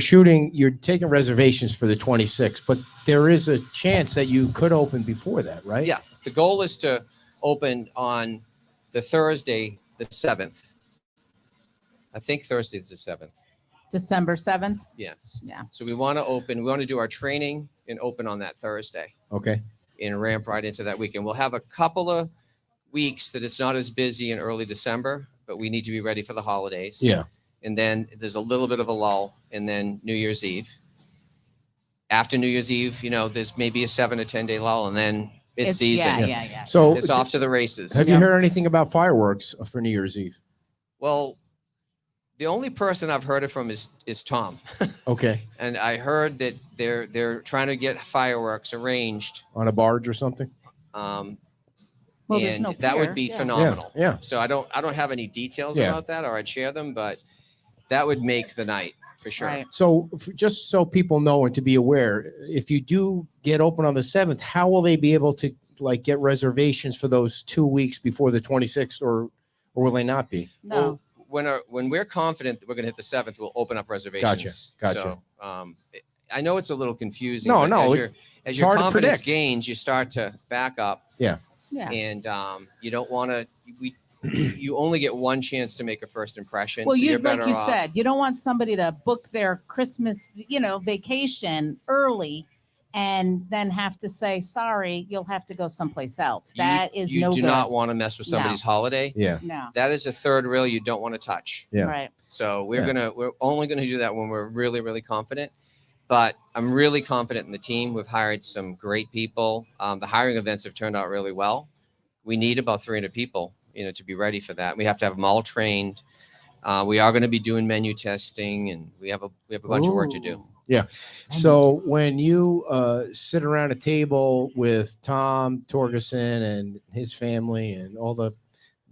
taking reservations for the 26th, but there is a chance that you could open before that, right? Yeah. The goal is to open on the Thursday, the 7th. I think Thursday is the 7th. December 7th. Yes. Yeah. So we want to do our training and open on that Thursday Okay. and ramp right into that weekend. We'll have a couple of weeks that it's not as busy in early December, but we need to be ready for the holidays. Yeah. And then there's a little bit of a lull, and then New Year's Eve. After New Year's Eve, there's maybe a 7 to 10 day lull, and then it's season. Yeah. So It's off to the races. have you heard anything about fireworks for New Year's Eve? Well, the only person I've heard it from is Tom. Okay. And I heard that they're trying to get fireworks arranged. On a barge or something? Well, there's And no that would pier. be Yeah. phenomenal. Yeah. So I don't have any details Yeah. about that, or I'd share them, but that would make the night for sure. Right. So just so people know and to be aware, if you do get open on the 7th, how will they be able to get reservations for those 2 weeks before the 26th, or will they not be? No. Well, when we're confident that we're going to hit the 7th, we'll open up reservations. Gotcha. So, I know it's a little confusing. No, but no, as your hard to confidence predict. gains, you start to back up. Yeah. And you don't want to. You only get one chance to make a first impression. Well, so you you're like better you off. said, you don't want somebody to book their Christmas, vacation early and then have to say, sorry, you'll have to go someplace else. That is you no do good. not want to mess with somebody's holiday. Yeah. No. That is a third rail you don't want to touch. Yeah. Right. So we're Yeah. only gonna do that when we're really, really confident. But I'm really confident in the team. We've hired some great people. The hiring events have turned out really well. We need about 300 people, to be ready for that. We have to have them all trained. We are going to be doing menu testing, and we have a bunch of work to do. Yeah. So when you sit around a table with Tom Torgerson and his family and all the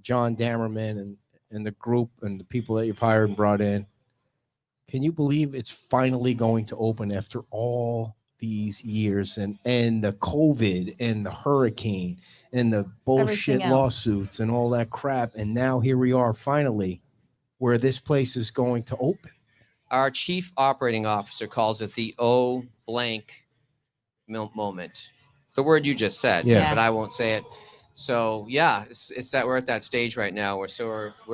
John Dammerman and the group and the people that you've hired and brought in, can you believe it's finally going to open after all these years and the COVID and the hurricane and the bullshit Everything else. lawsuits and all that crap? And now here we are finally where this place is going to open. Our chief operating officer calls it the O blank moment. The word you just said, Yeah. but I won't say it. So yeah, it's that we're at that stage right now. We're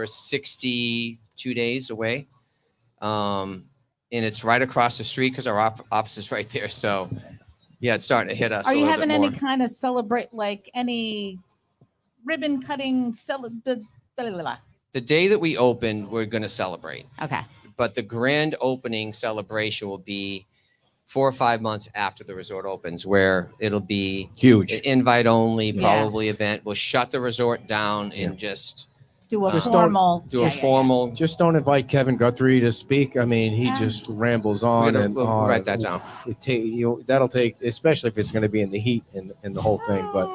62 days away. And it's right across the street because our office is right there. So yeah, it's starting to hit us. Are a you little having bit any more. kind of any ribbon cutting? The day that we open, we're going to celebrate. Okay. But the grand opening celebration will be 4 or 5 months after the resort opens, where it'll be Huge. an invite only, Yeah. probably event. We'll shut the resort down and just Do a Just don't- formal. do a formal. Just don't invite Kevin Guthrie to speak. I mean, he Yeah. just rambles on and we'll on. write that down. That'll take, especially if it's going to be in the heat and the whole thing. But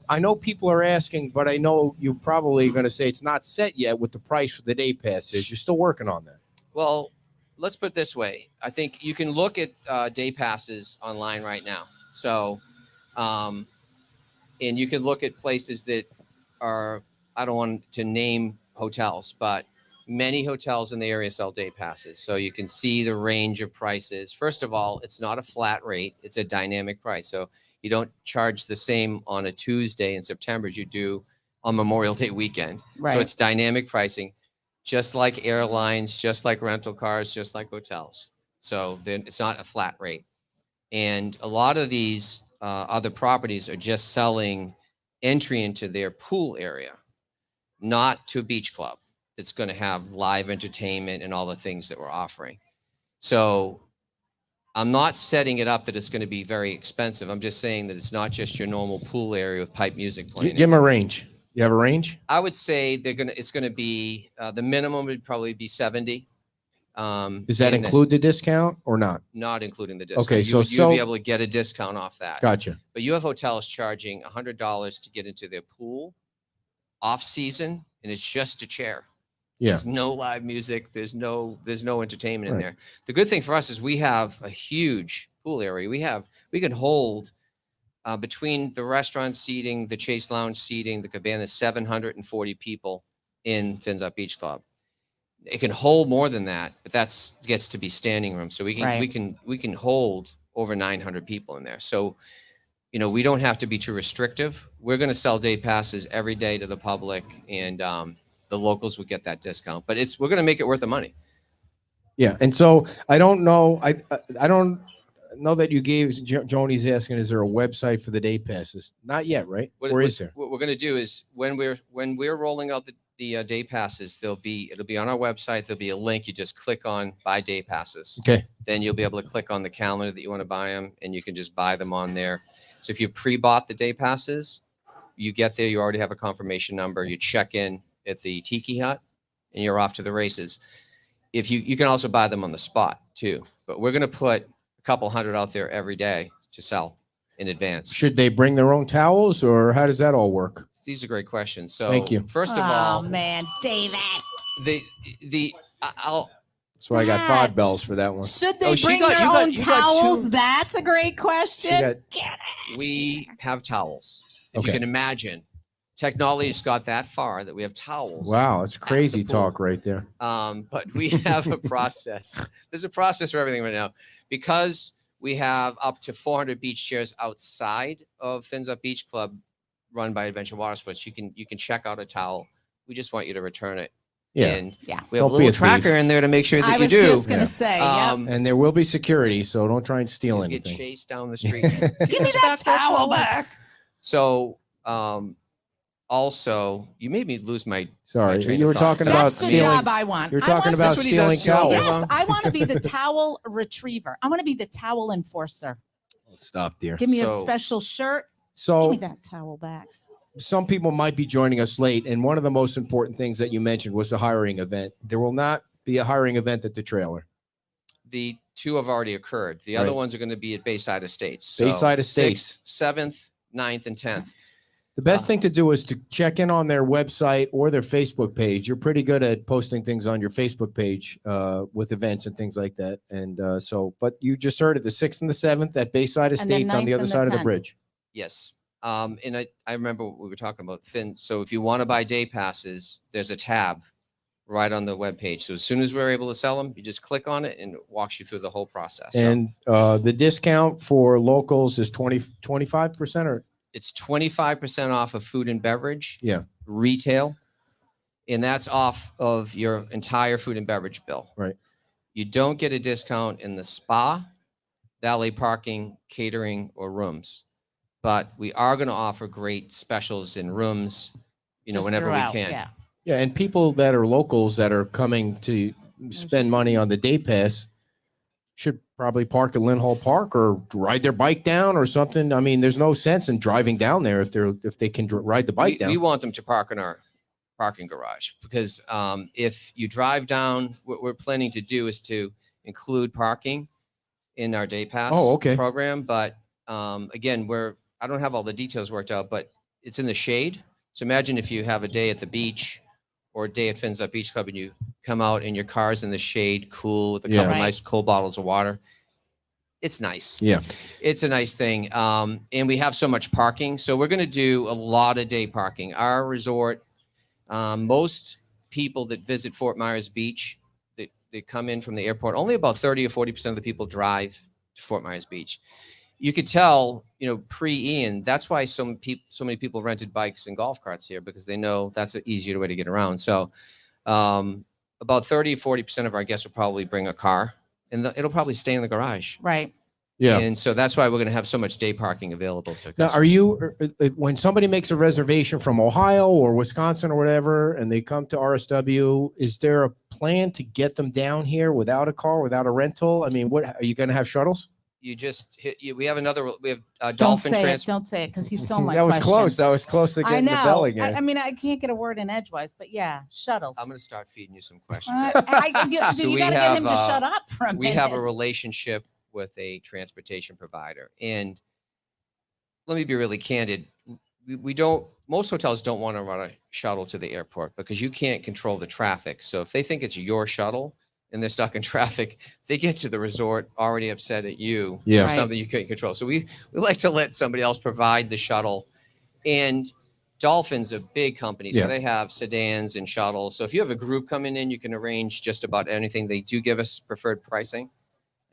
I know people are asking, but I know you're probably going to say it's not set yet with the price for the day passes. You're still working on that. Well, let's put it this way. I think you can look at day passes online right now. So, and you can look at places that are, I don't want to name hotels, but many hotels in the area sell day passes. So you can see the range of prices. First of all, it's not a flat rate. It's a dynamic price. So you don't charge the same on a Tuesday in September as you do on Memorial Day weekend. Right. So it's dynamic pricing, just like airlines, just like rental cars, just like hotels. So then it's not a flat rate. And a lot of these other properties are just selling entry into their pool area, not to a beach club that's going to have live entertainment and all the things that we're offering. So I'm not setting it up that it's going to be very expensive. I'm just saying that it's not just your normal pool area with pipe music playing. Give them a range. You have a range? I would say it's going to be the minimum would probably be 70. Does that and include the discount or not? not including the discount? Okay, you'd so be able to get a discount off that. Gotcha. But you have hotels charging $100 to get into their pool off season, and it's just a chair. Yeah. There's no live music. There's no entertainment in Right. there. The good thing for us is we have a huge pool area. We can hold between the restaurant seating, the Chase Lounge seating, the cabana, 740 people in Fins Up Beach Club. It can hold more than that, but gets to be standing room. So we can hold over 900 people in there. So, we don't have to be too restrictive. We're going to sell day passes every day to the public, and the locals would get that discount. But we're going to make it worth the money. Yeah. And so I don't know. I don't know that you gave. Joni's asking, is there a website for the day passes? Not yet, right? Or is there? What we're going to do is when we're rolling out the day passes, it'll be on our website. There'll be a link. You just click on buy day passes. Okay. Then you'll be able to click on the calendar that you want to buy them, and you can just buy them on there. So if you pre-bought the day passes, you get there, you already have a confirmation number. You check in at the Tiki Hut, and you're off to the races. If you can also buy them on the spot too, but we're going to put a couple hundred out there every day to sell in advance. Should they bring their own towels, or how does that all work? These are great questions. So Thank you. First of all, Oh man, David. I'll That's why I got 5 bells for that one. Should they she bring got- their you got- own you got towels? two- That's a great question. we have towels. If you Okay. can imagine, technology's got that far that we have towels. Wow, it's crazy pool. talk right there. But we have a process. There's a process for everything right now, because we have up to 400 beach chairs outside of Fins Up Beach Club, run by Adventure Water Sports. You can check out a towel. We just want you to return it. Yeah. And Yeah. we have Don't a be little a tracker thief. in there to make sure that I you was do. just gonna Yeah. say, And there will be security, so don't try and steal You get anything. chased down the street. give me that towel back. So, also, you made me lose my. Sorry, train you of were thought. talking So- about That's the stealing. job I want. You're I talking want about That's what he stealing does, stealing towels. Yes, I want to be the towel retriever. I want to be the towel enforcer. Stop, dear. Give me a So- special shirt. Give So me that towel back. some people might be joining us late, and one of the most important things that you mentioned was the hiring event. There will not be a hiring event at the trailer. The 2 have already occurred. The other Right. ones are going to be at Bayside Estates. So Bayside Estates. 6th, 7th, 9th, and 10th. The best thing to do is to check in on their website or their Facebook page. You're pretty good at posting things on your Facebook page with events and things like that. And but you just heard it, the 6th and the 7th at Bayside And the Estates on the 9th other and the side of the 10th. bridge. Yes. And I remember what we were talking about, Finn. So if you want to buy day passes, there's a tab right on the webpage. So as soon as we're able to sell them, you just click on it and it walks you through the whole process. So And the discount for locals is 25% or it's 25% off of food and beverage. Yeah. Retail. And that's off of your entire food and beverage bill. Right. You don't get a discount in the spa, valet parking, catering, or rooms. But we are going to offer great specials in rooms, Just whenever throughout, we can. Yeah. Yeah, and people that are locals that are coming to spend money on the day pass, should probably park at Lynn Hall Park or ride their bike down or something. I mean, there's no sense in driving down there if they can ride the bike down. We want them to park in our parking garage because if you drive down, what we're planning to do is to include parking in our day pass program. But again, I don't have all the details worked out, but it's in the shade. So imagine if you have a day at the beach or a day at Fins Up Beach Club and you come out and your car's in the shade, cool, with a couple nice cold bottles of water. It's nice. Yeah. It's a nice thing. And we have so much parking. So we're going to do a lot of day parking. Our resort, most people that visit Fort Myers Beach, they come in from the airport, only about 30 or 40% of the people drive to Fort Myers Beach. You could tell, pre-Ian, that's why so many people rented bikes and golf carts here, because they know that's an easier way to get around. So about 30 or 40% of our guests will probably bring a car, and it'll probably stay in the garage. Right. Yeah. And so that's why we're going to have so much day parking available to Now, customers. when somebody makes a reservation from Ohio or Wisconsin or whatever, and they come to RSW, is there a plan to get them down here without a car, without a rental? I mean, what are you going to have shuttles? You just hit, we have dolphin transport. Don't say it because he stole my That was question. close. That was close to I getting the know. bell again. I mean, I can't get a word in edgewise, but yeah, shuttles. I'm going to start feeding you some questions. So you got to get him to shut up for a minute. We have a relationship with a transportation provider, and let me be really candid. Most hotels don't want to run a shuttle to the airport because you can't control the traffic. So if they think it's your shuttle and they're stuck in traffic, they get to the resort already upset at you. Yeah. For Right. something you couldn't control. So we like to let somebody else provide the shuttle. And Dolphin's a big company, Yeah. so they have sedans and shuttles. So if you have a group coming in, you can arrange just about anything. They do give us preferred pricing.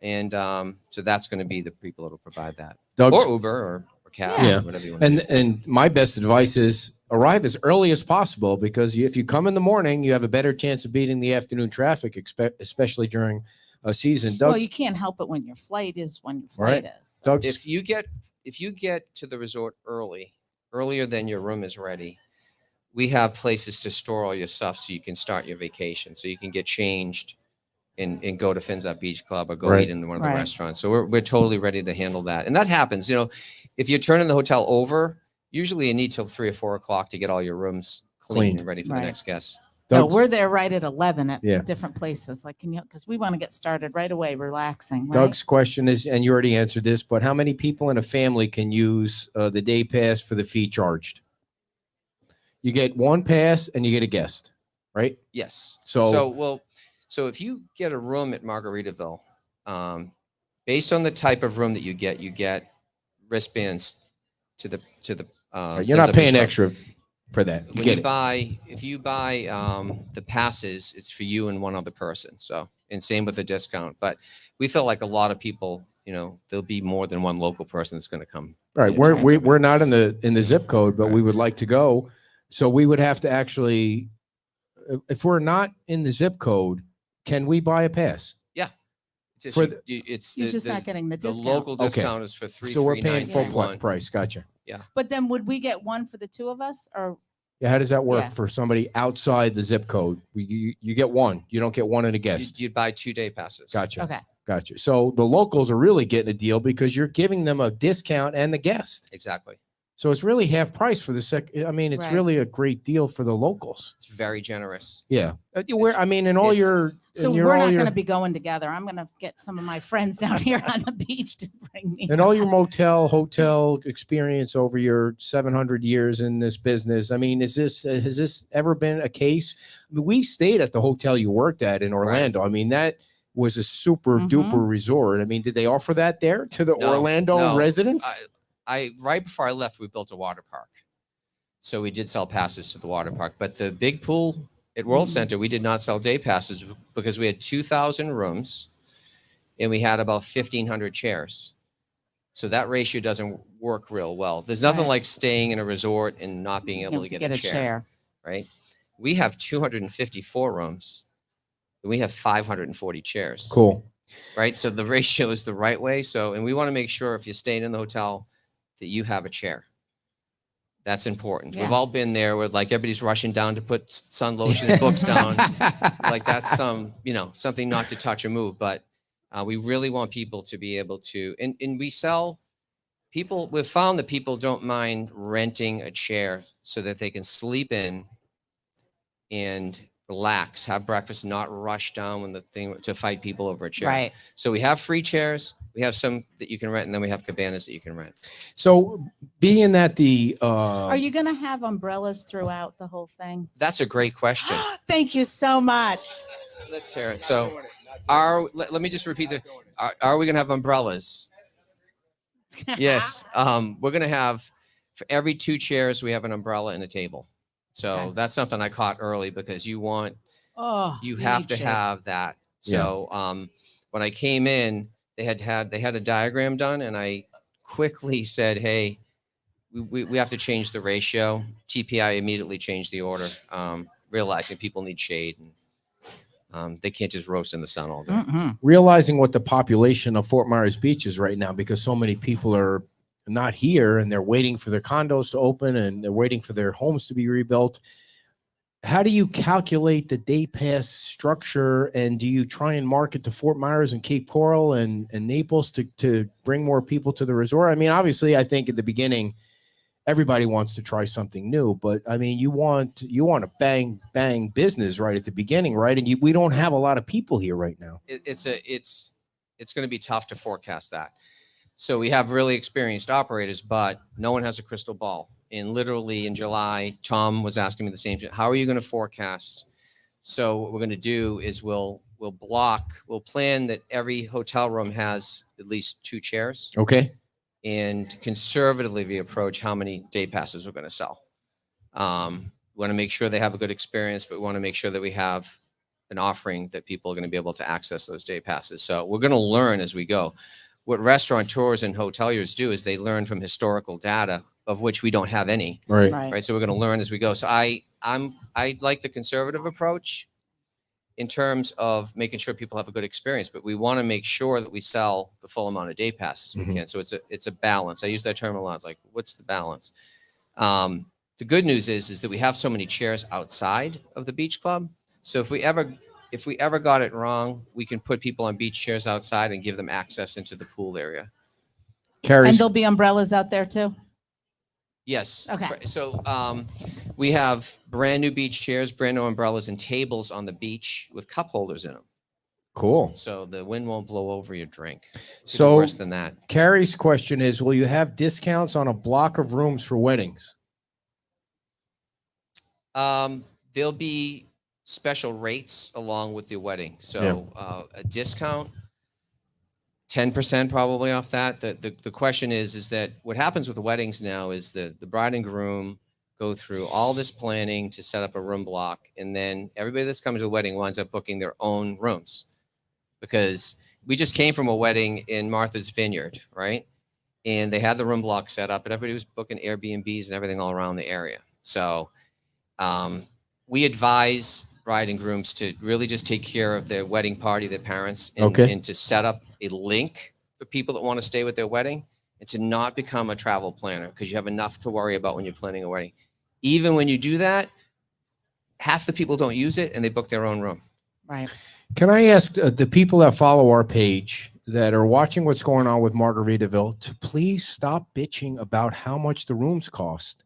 And so that's going to be the people that will provide that. Doug's- Or Uber or cab, Yeah. or whatever you want to do. And my best advice is arrive as early as possible, because if you come in the morning, you have a better chance of beating the afternoon traffic, especially during a season. Well, Doug's- you can't help it when your flight is when your flight is. Doug's- If you get to the resort earlier than your room is ready, we have places to store all your stuff so you can start your vacation. So you can get changed and go to Fins Up Beach Club or go Right. eat in one of the Right. restaurants. So we're totally ready to handle that. And that happens, if you're turning the hotel over, usually you need till 3 or 4 o'clock to get all your rooms clean Cleaned. and ready for Right. the next guest. No, Doug's- we're there right at 11 at Yeah. different places. Like, because we want to get started right away, relaxing. Right? Doug's question is, and you already answered this, but how many people in a family can use the day pass for the fee charged? You get one pass and you get a guest, right? Yes. So- So if you get a room at Margaritaville, based on the type of room that you get wristbands to the You're Fins not Up paying Beach Club. extra for that. You When get you it. buy, if you buy the passes, it's for you and one other person. So, and same with the discount. But we feel like a lot of people, there'll be more than one local person that's going to come. All right, Yeah, we're not in the zip code, but we would like to go. So we would have to actually, if we're not in the zip code, can we buy a pass? It's For just, it's He's just the not getting the the discount. local Okay. discount is for three. So we're paying full $3.9.31. price. Gotcha. But then would we get one for the two of us? Or Yeah, how does that work Yeah. for somebody outside the zip code? You get one. You don't get one in a guest. You'd buy 2-day passes. Gotcha. okay. Gotcha. So the locals are really getting a deal because you're giving them a discount and the guest. Exactly. So it's really half price for the I mean, it's Right. really a great deal for the locals. It's very generous. Yeah. I mean, in all it's- your, So in your, we're all not your, going to be going together. I'm going to get some of my friends down here on the beach to bring me. and all your hotel experience over your 700 years in this business. I mean, has this ever been a case? I mean, we stayed at the hotel you worked at in Orlando. I mean, that was a super duper resort. I mean, did they offer that there to the No, Orlando no. residents? I right before I left, we built a water park. So we did sell passes to the water park, but the big pool at World Center, we did not sell day passes because we had 2,000 rooms and we had about 1,500 chairs. So that ratio doesn't work real well. There's nothing Right. like staying in a resort and not being You able know, to get a chair, chair. right? We have 254 rooms and we have 540 chairs. Cool. Right? So the ratio is the right way. So, and we want to make sure if you're staying in the hotel that you have a chair. That's important. Yeah. We've all been there where like everybody's rushing down to put sun lotion and books down. Like that's something not to touch or move. But We really want people to be able to, and we sell people. We've found that people don't mind renting a chair so that they can sleep in and relax, have breakfast, not rush down when the thing to fight people over a chair. Right. So we have free chairs. We have some that you can rent, and then we have cabanas that you can rent. So being that the Are you going to have umbrellas throughout the whole thing? That's a great question. Thank you so much. Let's hear it. So let me just repeat are we going to have umbrellas? Yes. We're going to have, for every 2 chairs, we have an umbrella and a table. So Okay. that's something I caught early, because you you have need to shade. have that. So when I came in, they had a diagram done, and I quickly said, hey, we have to change the ratio. TPI immediately changed the order, realizing people need shade, and they can't just roast in the sun all day. Mm-mm. realizing what the population of Fort Myers Beach is right now, because so many people are not here and they're waiting for their condos to open and they're waiting for their homes to be rebuilt. How do you calculate the day pass structure, and do you try and market to Fort Myers and Cape Coral and Naples to bring more people to the resort? I mean, obviously, I think at the beginning, everybody wants to try something new, but I mean, you want a bang business right at the beginning, right? And we don't have a lot of people here right now. It's going to be tough to forecast that. So we have really experienced operators, but no one has a crystal ball. And literally in July, Tom was asking me the same thing. How are you going to forecast? So what we're going to do is we'll plan that every hotel room has at least 2 chairs, Okay. and conservatively we approach how many day passes we're going to sell. We want to make sure they have a good experience, but we want to make sure that we have an offering that people are going to be able to access those day passes. So we're going to learn as we go. What restaurateurs and hoteliers do is they learn from historical data, of which we don't have any. Right. Right. So we're going to learn as we go. So I like the conservative approach in terms of making sure people have a good experience, but we want to make sure that we sell the full amount of day passes we can. So it's a balance. I use that term a lot. It's like, what's the balance? The good news is that we have so many chairs outside of the beach club. So if we ever got it wrong, we can put people on beach chairs outside and give them access into the pool area. And there'll be umbrellas out there too? Yes. Okay. So we have brand new beach chairs, brand new umbrellas, and tables on the beach with cup holders in them. Cool. So the wind won't blow over your drink. So worse than that. Carrie's question is, will you have discounts on a block of rooms for weddings? There'll be special rates along with the wedding. So a discount, 10% probably off that. The question is that what happens with the weddings now is the bride and groom go through all this planning to set up a room block, and then everybody that's coming to the wedding winds up booking their own rooms, because we just came from a wedding in Martha's Vineyard, right? And they had the room block set up, and everybody was booking Airbnbs and everything all around the area. So we advise bride and grooms to really just take care of their wedding party, their parents, and to set up a link for people that want to stay with their wedding, and to not become a travel planner, because you have enough to worry about when you're planning a wedding. Even when you do that, half the people don't use it and they book their own room. Right. Can I ask the people that follow our page that are watching what's going on with Margaritaville to please stop bitching about how much the rooms cost?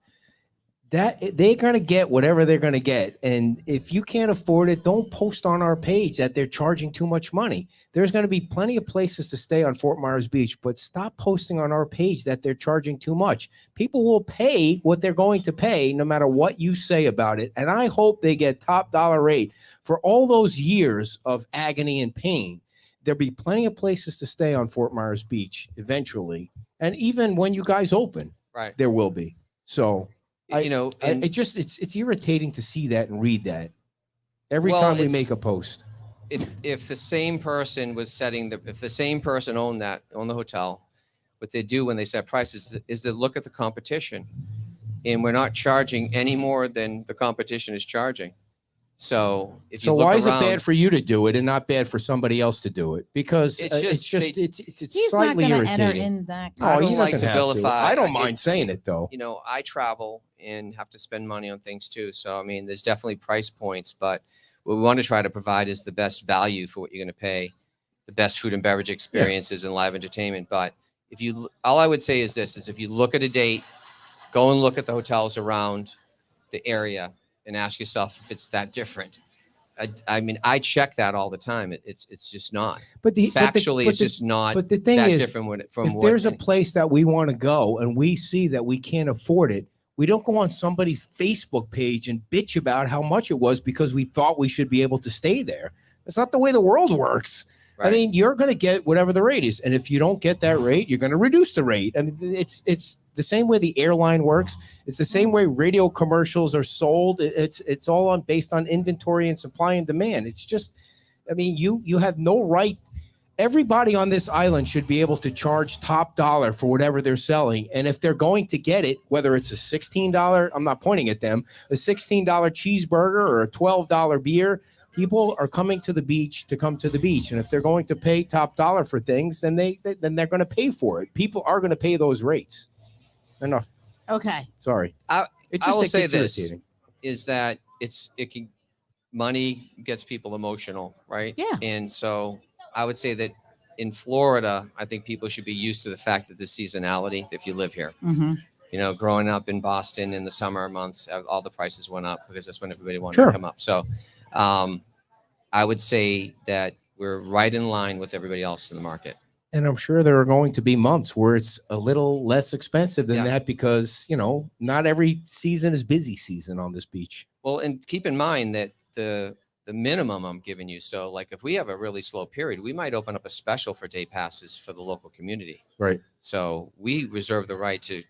That they're going to get whatever they're going to get. And if you can't afford it, don't post on our page that they're charging too much money. There's going to be plenty of places to stay on Fort Myers Beach, but stop posting on our page that they're charging too much. People will pay what they're going to pay no matter what you say about it. And I hope they get top dollar rate for all those years of agony and pain. There'll be plenty of places to stay on Fort Myers Beach eventually. And even when you guys open, right, there will be. So it's irritating to see that and read that every time we make a post. If the same person was if the same person owned the hotel, what they do when they set prices is they look at the competition, and we're not charging any more than the competition is charging. So if you look why is around, it bad for you to do it and not bad for somebody else to do it? Because it's he's slightly not irritating. enter in that. I don't like to vilify. I don't mind saying it though. I travel and have to spend money on things too. So I mean, there's definitely price points, but what we want to try to provide is the best value for what you're going to pay. the best food and beverage experiences and live entertainment. But all I would say is this, is if you look at a date, go and look at the hotels around the area and ask yourself if it's that different. I mean, I check that all the time. It's just not. But Factually, it's just not. But the thing that is, different if there's a place that we want to go and we see that we can't afford it, we don't go on somebody's Facebook page and bitch about how much it was because we thought we should be able to stay there. That's not the way the world works. Right. I mean, you're going to get whatever the rate is. And if you don't get that rate, you're going to reduce the rate. I mean, it's the same way the airline works. It's the same way radio commercials are sold. It's all based on inventory and supply and demand. It's just, I mean, you have no right. Everybody on this island should be able to charge top dollar for whatever they're selling. And if they're going to get it, whether it's a $16, I'm not pointing at them, a $16 cheeseburger or a $12 beer, people are coming to the beach to come to the beach. And if they're going to pay top dollar for things, then they're going to pay for it. People are going to pay those rates. Enough. Okay. Sorry. I will say this irritating. Is that money gets people emotional, right? Yeah. And so I would say that in Florida, I think people should be used to the fact that the seasonality, if you live here, Mm-hmm. you know, growing up in Boston in the summer months, all the prices went up because that's when everybody wanted Sure. to come up. So I would say that we're right in line with everybody else in the market. And I'm sure there are going to be months where it's a little less expensive than Yeah. that because, you know, not every season is busy season on this beach. Well, and keep in mind that the minimum I'm giving you. So like if we have a really slow period, we might open up a special for day passes for the local community. Right. So we reserve the right to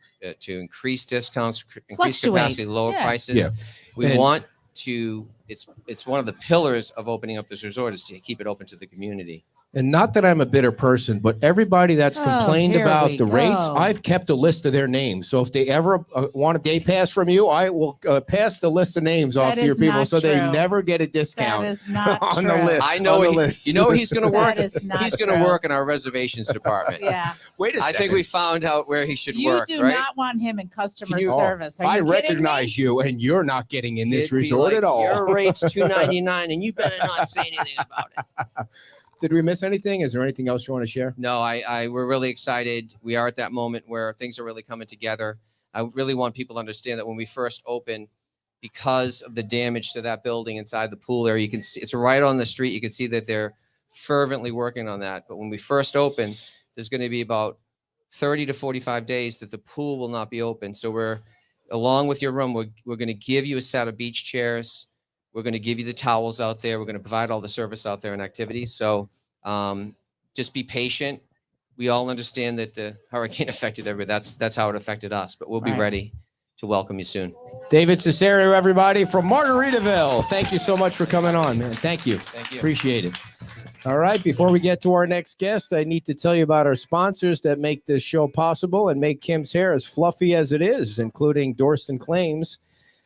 increase discounts, increase Fluctuate. capacity, lower Yeah. prices. Yeah. We And- want to, it's one of the pillars of opening up this resort is to keep it open to the community. And not that I'm a bitter person, but everybody that's Oh, complained here about we the rates, go. I've kept a list of their names. So if they ever want a day pass from you, I will pass the list of names off That to your is people not so they true. never get a That discount is not on true. the list. I know on the he- list. you know he's going to work. That is not He's going to true. work in our reservations department. Yeah. Wait a I second. think we found out where he should You work, do right? not want him in customer Can you- service. Are I you kidding recognize me? you, and you're not getting in this It'd be resort like, at all. Your rate's $2.99, and you better not say anything about it. Did we miss anything? Is there anything else you want to share? No, we're really excited. We are at that moment where things are really coming together. I really want people to understand that when we first opened, because of the damage to that building inside the pool area, you can see it's right on the street. You can see that they're fervently working on that. But when we first opened, there's going to be about 30 to 45 days that the pool will not be open. So we're, along with your room, we're going to give you a set of beach chairs. We're going to give you the towels out there. We're going to provide all the service out there and activities. So just be patient. We all understand that the hurricane affected everybody. That's how it affected us, but we'll be Right. ready to welcome you soon. David Cesario, everybody from Margaritaville. Thank you so much for coming on, man. Thank you. Thank you. Appreciate it. All right. Before we get to our next guest, I need to tell you about our sponsors that make this show possible and make Kim's hair as fluffy as it is, including Dorston Claims.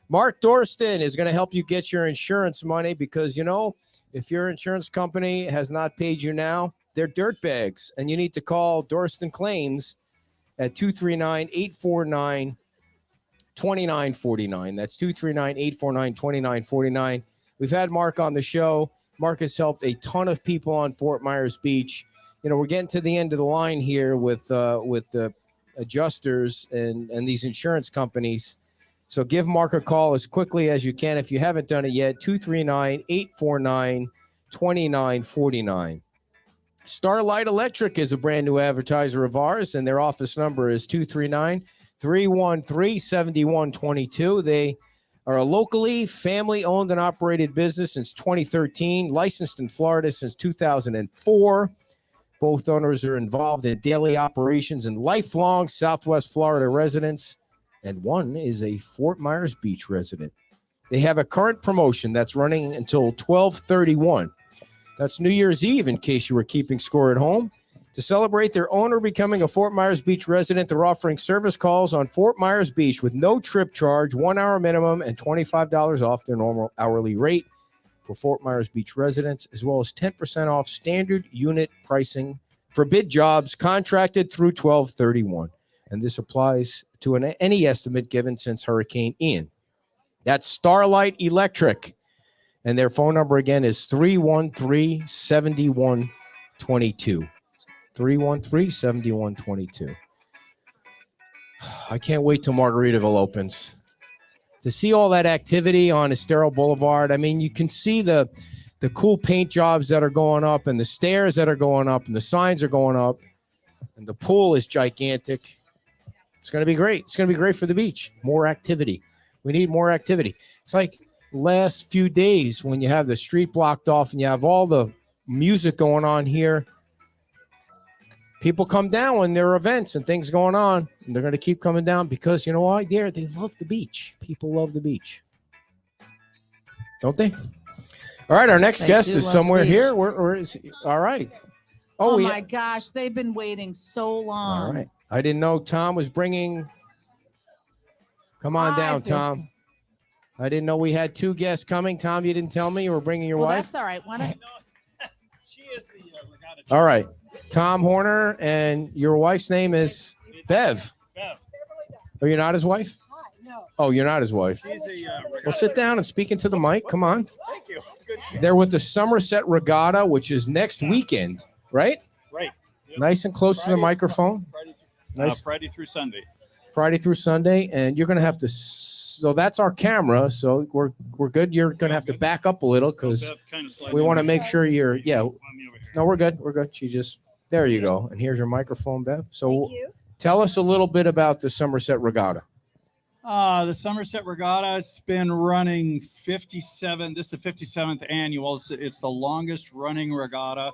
Mark Dorston is going to help you get your insurance money because, you know, if your insurance company has not paid you now, they're dirtbags. And you need to call Dorston Claims at 239-849-2949. That's 239-849-2949. We've had Mark on the show. Mark has helped a ton of people on Fort Myers Beach. You know, we're getting to the end of the line here with the adjusters and these insurance companies. So give Mark a call as quickly as you can. If you haven't done it yet, 239-849-2949. Starlight Electric is a brand new advertiser of ours, and their office number is 239-313-7122. They are a locally family-owned and operated business since 2013, licensed in Florida since 2004. Both owners are involved in daily operations and lifelong Southwest Florida residents, and one is a Fort Myers Beach resident. They have a current promotion that's running until 12/31. That's New Year's Eve, in case you were keeping score at home. To celebrate their owner becoming a Fort Myers Beach resident, they're offering service calls on Fort Myers Beach with no trip charge, 1 hour minimum, and $25 off their normal hourly rate for Fort Myers Beach residents, as well as 10% off standard unit pricing for bid jobs contracted through 12/31. And this applies to any estimate given since Hurricane Ian. That's Starlight Electric. And their phone number again is 313-7122. 7122. 313-7122. I can't wait till Margaritaville opens. To see all that activity on Estero Boulevard, I mean, you can see the cool paint jobs that are going up and the stairs that are going up and the signs are going up and the pool is gigantic. It's going to be great. It's going to be great for the beach. More activity. We need more activity. It's like last few days when you have the street blocked off and you have all the music going on here. People come down when there are events and things going on, and they're going to keep coming down because, you know what? They love the beach. People love the beach. Don't they? All right, our next guest is somewhere here. Where is he? All right. Oh my gosh, they've been waiting so long. All right. I didn't know Tom was bringing. Come on down, Tom. I didn't know we had two guests coming. Tom, you didn't tell me you were bringing your wife? That's all right. Why not? She is the regatta. All right. Tom Horner, and your wife's name is Bev. Bev. Oh, you're not his wife? No. Oh, you're not his wife. She's a Well, sit down and speak into the mic. Come on. Thank you. Good. They're with the Somerset Regatta, which is next weekend, right? Right. Yep. Nice and close to the microphone. Nice. Friday through Sunday. Friday through Sunday, and you're going to have to. So that's our camera. So we're good. You're going to have to back up a little because we want to make sure you're. Yeah. No, we're good. We're good. She just. There you go. And here's your microphone, Bev. So tell us a little bit about the Somerset Regatta. The Somerset Regatta, it's been running 57. This is the 57th annual. It's the longest running regatta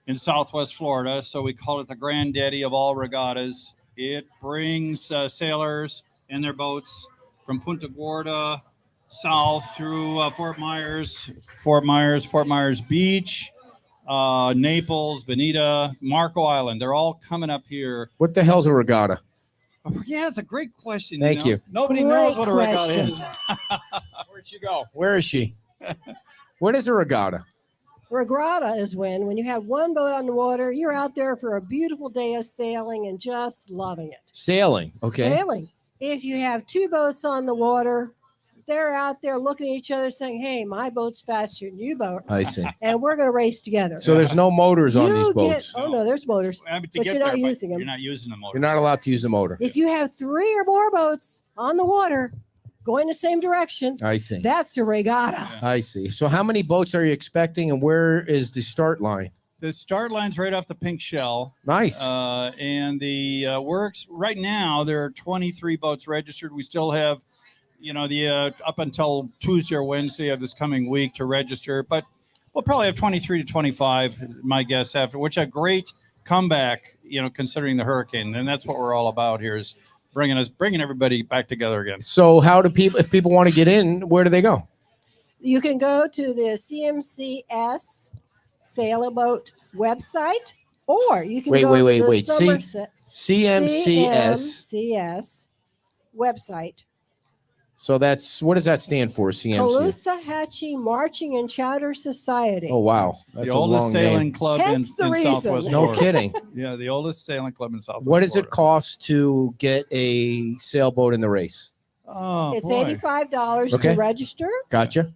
in Southwest Florida. So we call it the granddaddy of all regattas. It brings sailors in their boats from Punta Gorda south through Fort Myers Beach, Naples, Bonita, Marco Island. They're all coming up here. What the hell's a regatta? Yeah, it's a great question. Thank you. Nobody knows what a regatta is. Where'd she go? Where is she? What is a regatta? Regatta is when you have one boat on the water, you're out there for a beautiful day of sailing and just loving it. Sailing. Okay. Sailing. If you have two boats on the water, they're out there looking at each other saying, hey, my boat's faster than your boat. I see. And we're going to race together. So there's no motors on these boats. No, there's motors. But you're not using them. You're not using the motor. You're not allowed to use the motor. If you have three or more boats on the water going the same direction, I see. that's a regatta. Yeah. I see. So how many boats are you expecting, and where is the start line? The start line's right off the pink shell. Nice. And the works right now, there are 23 boats registered. We still have, the up until Tuesday or Wednesday of this coming week to register, but we'll probably have 23 to 25, my guess, after, which a great comeback, considering the hurricane. And that's what we're all about here, is bringing everybody back together again. So how do people, if people want to get in, where do they go? You can go to the CMCS sailboat website, or you can go to the Somerset CMCS website. So what does that stand for? CMC. Caloosahatchee Marching and Chowder Society. Oh wow, that's the oldest sailing club in Southwest Florida. No kidding. Yeah, the oldest sailing club in Southwest. What does Florida. it cost to get a sailboat in the race? Oh, it's boy. $85 Okay. to register. Gotcha.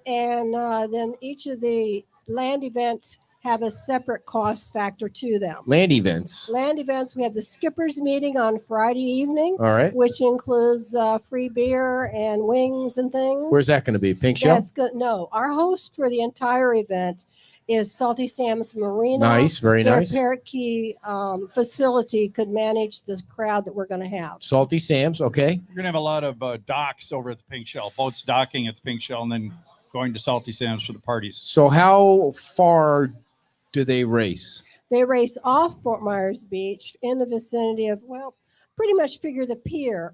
And then each of the land events have a separate cost factor to them. Land events. Land events, we have the skippers meeting on Friday evening, All right. which includes free beer and wings and things. Where's that going to be? Pink Shell? That's good. No, our host for the entire event is Salty Sam's Marina. Nice, very Their nice. Parrot Key facility could manage the crowd that we're going to have. Salty Sam's, okay. You're going to have a lot of docks over at the Pink Shell, boats docking at the Pink Shell, and then going to Salty Sam's for the parties. So how far do they race? They race off Fort Myers Beach in the vicinity of, pretty much figure the pier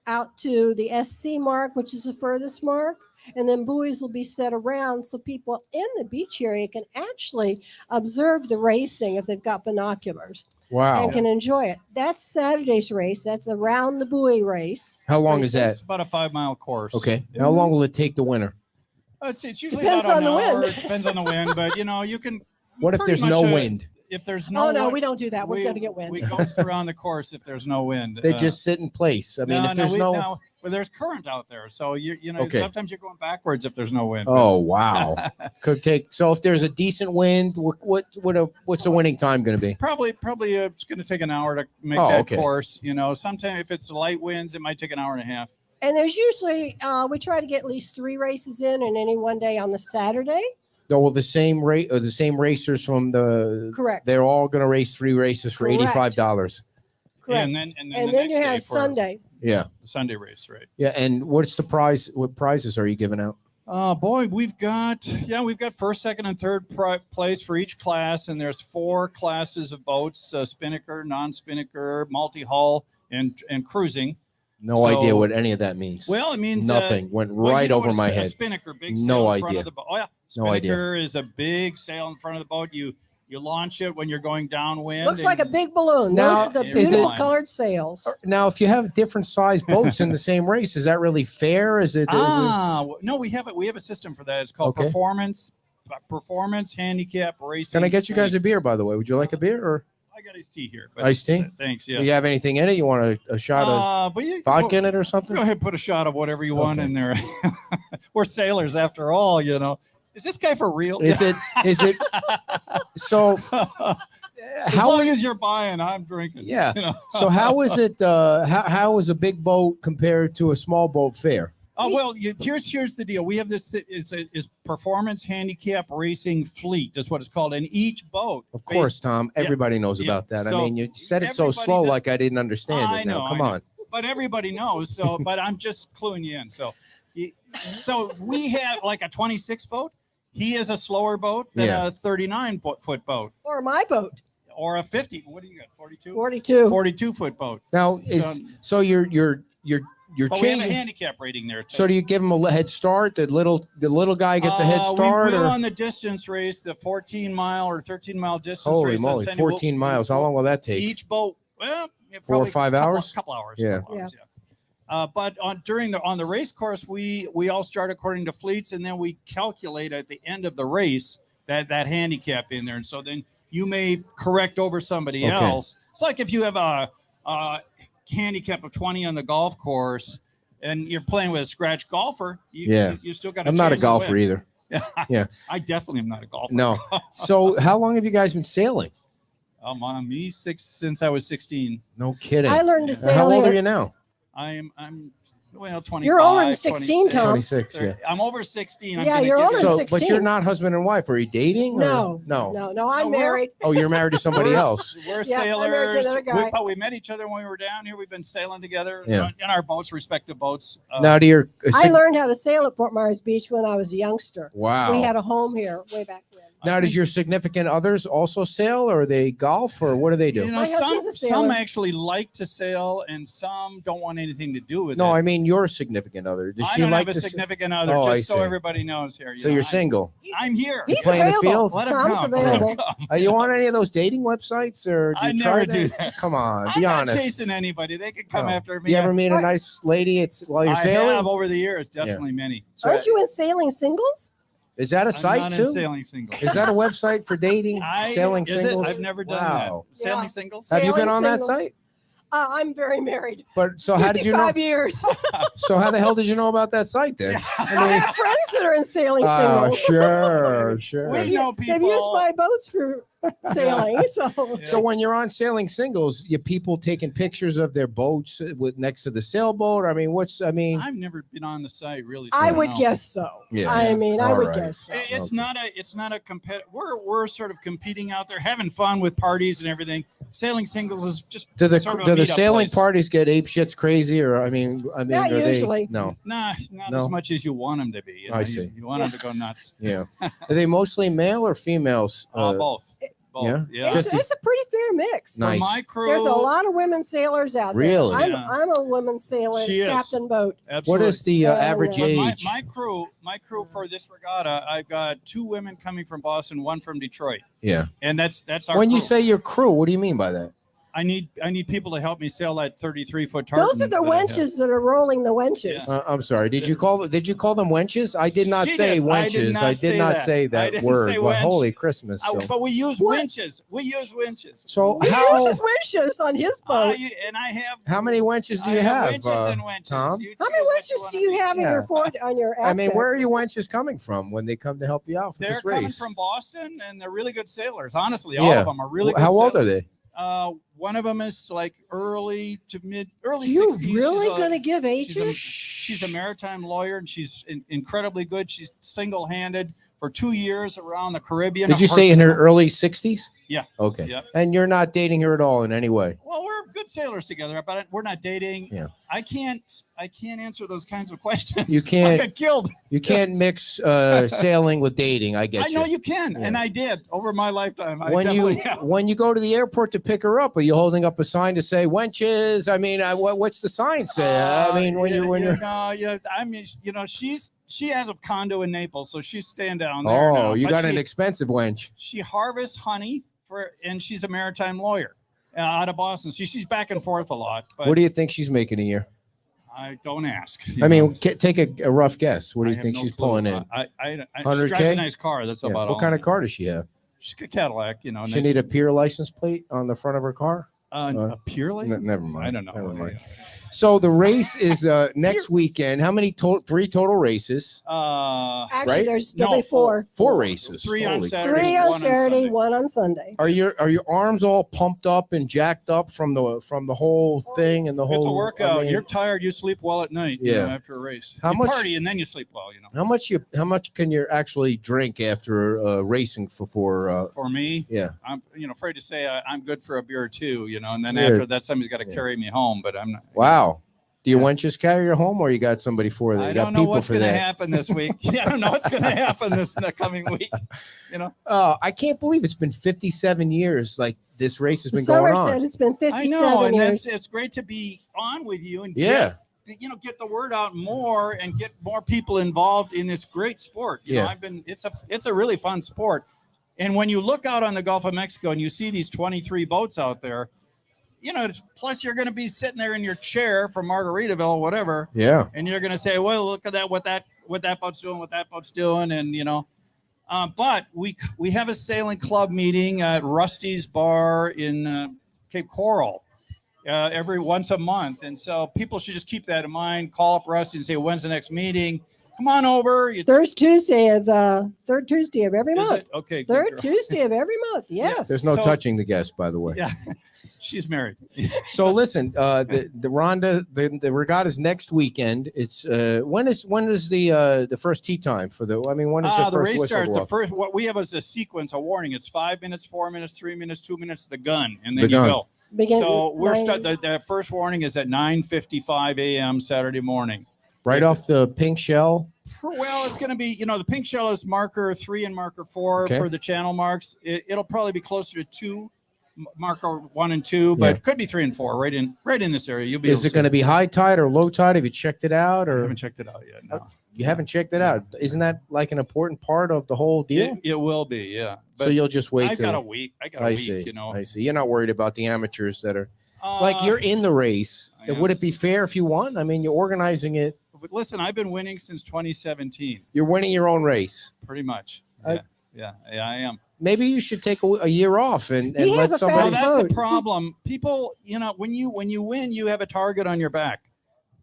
out to the SC mark, which is the furthest mark. And then buoys will be set around so people in the beach area can actually observe the racing if they've got binoculars. Wow. And can enjoy it. That's Saturday's race. That's around the buoy race. How long is that? It's about a 5-mile course. Okay. How long will it take the winner? It's usually Depends about on an the hour. wind. It depends on the wind, but you can. What if pretty there's no much, wind? If there's no, Oh, no, wind, we don't do that. We're going to get wind. We coast around the course if there's no wind. They just sit in place. I mean, if there's Well, there's current out there, so you know Okay. sometimes you're going backwards if there's no wind. Oh wow. Could take. So if there's a decent wind, what's the winning time going to be? Probably it's going to take an hour to make Oh, that okay. course. You know, sometimes if it's light winds, it might take an hour and a half. And there's usually we try to get at least 3 races in any one day on the Saturday. No, well, the same rate or the same racers from the. Correct. They're all going to race 3 races for Correct. $85. Correct. And then the And then next you day have for Sunday. Yeah. the Sunday race, right? Yeah. And what's the prize? What prizes are you giving out? Boy, we've got first, second, and third place for each class, and there's 4 classes of boats: spinnaker, non-spinnaker, multi-hull, and cruising. No idea what any of that means. Well, it means nothing. Went well, right you know over what my a head. Spinnaker, big No sail in front idea. of the boat. Oh yeah, No idea. spinnaker is a big sail in front of the boat. You launch it when you're going downwind. Looks like a and- big balloon. Now, Those are the is beautiful it- colored sails. Now, if you have different size boats in the same race, is that really fair? Is it? No, we have it. We have a system for that. It's called Okay. performance handicap racing. Can I get you guys a beer, by the way? Would you like a beer or I got iced tea here. But iced tea? Thanks. Yeah. Do you have anything in it? You want a shot of But you vodka in it or something? Go ahead, put a shot of whatever you want Okay. in there. We're sailors after all, you know. Is this guy for real? Is it? So As how? long as you're buying, I'm drinking. Yeah. You know? So how is it? How is a big boat compared to a small boat fare? Oh well, here's the deal. We have this is performance handicap racing fleet. Is what it's called, and each boat. Of course, Tom. Everybody knows yeah. about that. I So mean, you said it so everybody slow, does- like I didn't understand I it. Now, know, come I know. on. But everybody knows. So, but I'm just cluing you in. So we have like a 26 boat. He is a slower boat than Yeah. a 39-foot boat, Or my boat, or a 50. What do you got? 42. 42. 42-foot boat. Now, so you're But we have a changing. handicap rating there. Too. So do you give him a head start? The little guy gets a head start, We will or on the distance race, the 14-mile or 13-mile distance holy race. on moly, Sunday. 14 miles? How long will that take? Each boat, well, 4 or probably 5 hours? Couple hours. Yeah. Couple hours, but on the race course, we all start according to fleets, and then we calculate at the end of the race that handicap in there, and so then you may correct over somebody Okay. else. It's like if you have a handicap of 20 on the golf course, and you're playing with a scratch golfer. You still got. I'm not a golfer either. Yeah. I definitely am not a golfer. No. So how long have you guys been sailing? Me since I was 16. No kidding. I learned to sail How old here. are you now? I'm 25. You're older than 16, 26, Tom. 26. Yeah. I'm over 16. I'm Yeah, gonna you're get older there. than So, but 16. you're not husband and wife. Are you dating? or- No, No. I'm No, we're- married. Oh, you're married to somebody We're- else. We're Yeah, I'm married to sailors. another guy. But we met each other when we were down here. We've been sailing together Yeah. in our boats, respective boats. Now, do your I learned how to sail at Fort Myers Beach when I was a youngster. wow. We had a home here way back then. Now, does your significant others also sail, or they golf, or what do they do? You know, My husband's a some sailor. actually like to sail, and some don't want anything to do with No, it. I mean your significant other. Does I she don't like have a to? significant other, Oh, I just so see. everybody knows here. So know, you're single. I'm here. He's play in the available. field? Let him Tom's come. Let him available. come. Are you on any of those dating websites, or do I you never try do that? that. Come on, I'm be not honest. chasing anybody. They can come Oh. after me. Do you ever meet a What? nice lady? While you're I sailing. have over the years, definitely many. So, Aren't you in sailing singles? is that a I'm site not too? in sailing singles. Is that a website for dating? Is Sailing singles. it? I've never done Wow. that. Sailing Yeah. singles? Have you been Sailing on that singles. site? I'm very married. But so how did you know? 55 years. So how the hell did you know about that site then? I have friends that are in sailing Oh, singles. sure, sure. We know people. They've used my boats for sailing. So Yeah. So when you're on sailing singles, you people taking pictures of their boats with next to the sailboat. I mean, I've never been on the site really. so I don't would know. guess so. Yeah. I mean, I All would right. guess so. It's Okay. not a competitive. We're sort of competing out there, having fun with parties and everything. Sailing singles is just do the sort of a do the meetup parties place. parties get ape shits crazy, or Not are they- usually. no, Nah, not No? as much as you want them to be. I see. You want them to go nuts. yeah. Are they mostly male or females? Both. Both. yeah? It's, it's a pretty fair mix. Nice. For my crew, There's a lot of women sailors out there. Really? Yeah. I'm a woman sailor, She is. captain boat. What absolutely. is the Oh, average yeah. But age? my crew for this regatta, I've got 2 women coming from Boston, 1 from Detroit, Yeah. and that's our. When you crew. say your crew, what do you mean by that? I need people to help me sail that 33-foot tartan. Those are the wenches that are rolling the wenches. Yeah. I'm sorry. Did you call them wenches? I did not She say did. I did wenches. not I did say not that. say I that didn't word. say Well, wench. holy Christmas. So, But we use What? winches. We use winches. so He how uses wenches on his boat. And I have. how many wenches do I you have, winches and wenches. Tom? You How choose many what wenches wanna do you be. have in Yeah. your fort on your I mean, aft where are deck? your wenches coming from when they come to help you out for They're this coming race? from Boston, and they're really good sailors. Honestly, all of them are really good. How old are sailors. they? One of them is like early to early You 60s. really She's a- gonna give she's a, ages? she's a maritime lawyer, and she's incredibly good. She's single-handed for 2 years around the Caribbean. Did you say in her Herself- early 60s? Yeah. Okay. Yeah. And you're not dating her at all in any way? Well, we're good sailors together, but we're not dating. Yeah. I can't answer those kinds of questions. You can't- I got killed. You can't mix sailing with dating. I get I know you can, Yeah. and I did over my lifetime. I When definitely you have. when you go to the airport to pick her up, are you holding up a sign to say wenches? I mean, what's the sign say? I mean, when you're I mean, she has a condo in Naples, so she's staying down there. oh, now. you But got an expensive wench. she harvests honey and she's a maritime lawyer out of Boston. She's back and forth a lot. But What do you think she's making a year? I don't ask. I mean, take a rough guess. What do I you have think no she's clue. pulling in? She 100K? drives a nice car. That's Yeah. about all. What kind of car does she have? She's a Cadillac. She need a Pier license plate on the front of her car? a pure license. Never mind. I don't know. Never mind. So the race is next weekend. How many? Three total races. Actually, right? there'll be four. Four races. Three on Holy Saturday. Three one on on Saturday, Sunday. one on Sunday. Are your arms all pumped up and jacked up from the whole thing and the whole? It's a workout. I mean, You're tired. You sleep well at night. Yeah. After a race. How you much- party and then you sleep well. How much can you actually drink after racing for? For me, Yeah. I'm afraid to say I'm good for a beer or two. And then Yeah. after that, somebody's got to Yeah. carry me home. But I'm not. Wow. Do you Yeah. wenches carry you home, or you got somebody for that? I You got don't know people what's for going to that. happen this week. I don't know what's going to happen this coming week. I can't believe it's been 57 years. Like this race has been Summer going said on. it's been I 57 know, and years. it's great to be on with you and Yeah. get the word out more and get more people involved in this great sport. Yeah. It's a really fun sport. And when you look out on the Gulf of Mexico and you see these 23 boats out there, plus you're going to be sitting there in your chair from Margaritaville or whatever, Yeah. and you're going to say, well, look at that, what that boat's doing, and but we have a sailing club meeting at Rusty's Bar in Cape Coral every once a month, and so people should just keep that in mind. Call up Rusty and say, when's the next meeting? Come on over. Third Tuesday of every Is month. it? Okay. good Third girl. Tuesday of every month. Yes. There's no So- touching the guest, by the way. Yeah, she's married. So listen, the Ronda, the regatta's next weekend. It's when is the first tee time for the? I mean, when is the The first race whistle starts. go The off? first, what we have is a sequence, a warning. It's 5 minutes, 4 minutes, 3 minutes, 2 minutes, the gun, and then The you gun. go. Begin So we're nine- the first warning is at 9:55 a.m. Saturday morning. Right off the pink shell. Well, it's going to be, the pink shell is marker 3 and marker 4 Okay. for the channel marks. It'll probably be closer to 2, marker 1 and 2, but Yeah. it could be 3 and 4 right in this area. You'll be. Is it going to be high tide or low tide? Have you checked it out, I or haven't checked it out yet. No. you haven't checked it out? Isn't that like an important part of the whole deal? It will be, yeah. So But you'll just wait. I've till, got a week. I I see. you know. I see. You're not worried about the amateurs that are like you're in the race. I am. Would it be fair if you won? I mean, you're organizing it. But listen, I've been winning since 2017, You're winning your own race. pretty much. I- Yeah, I am. Maybe you should take a year off and He let has a somebody. Well, fast that's boat. the problem. People, when you win, you have a target on your back.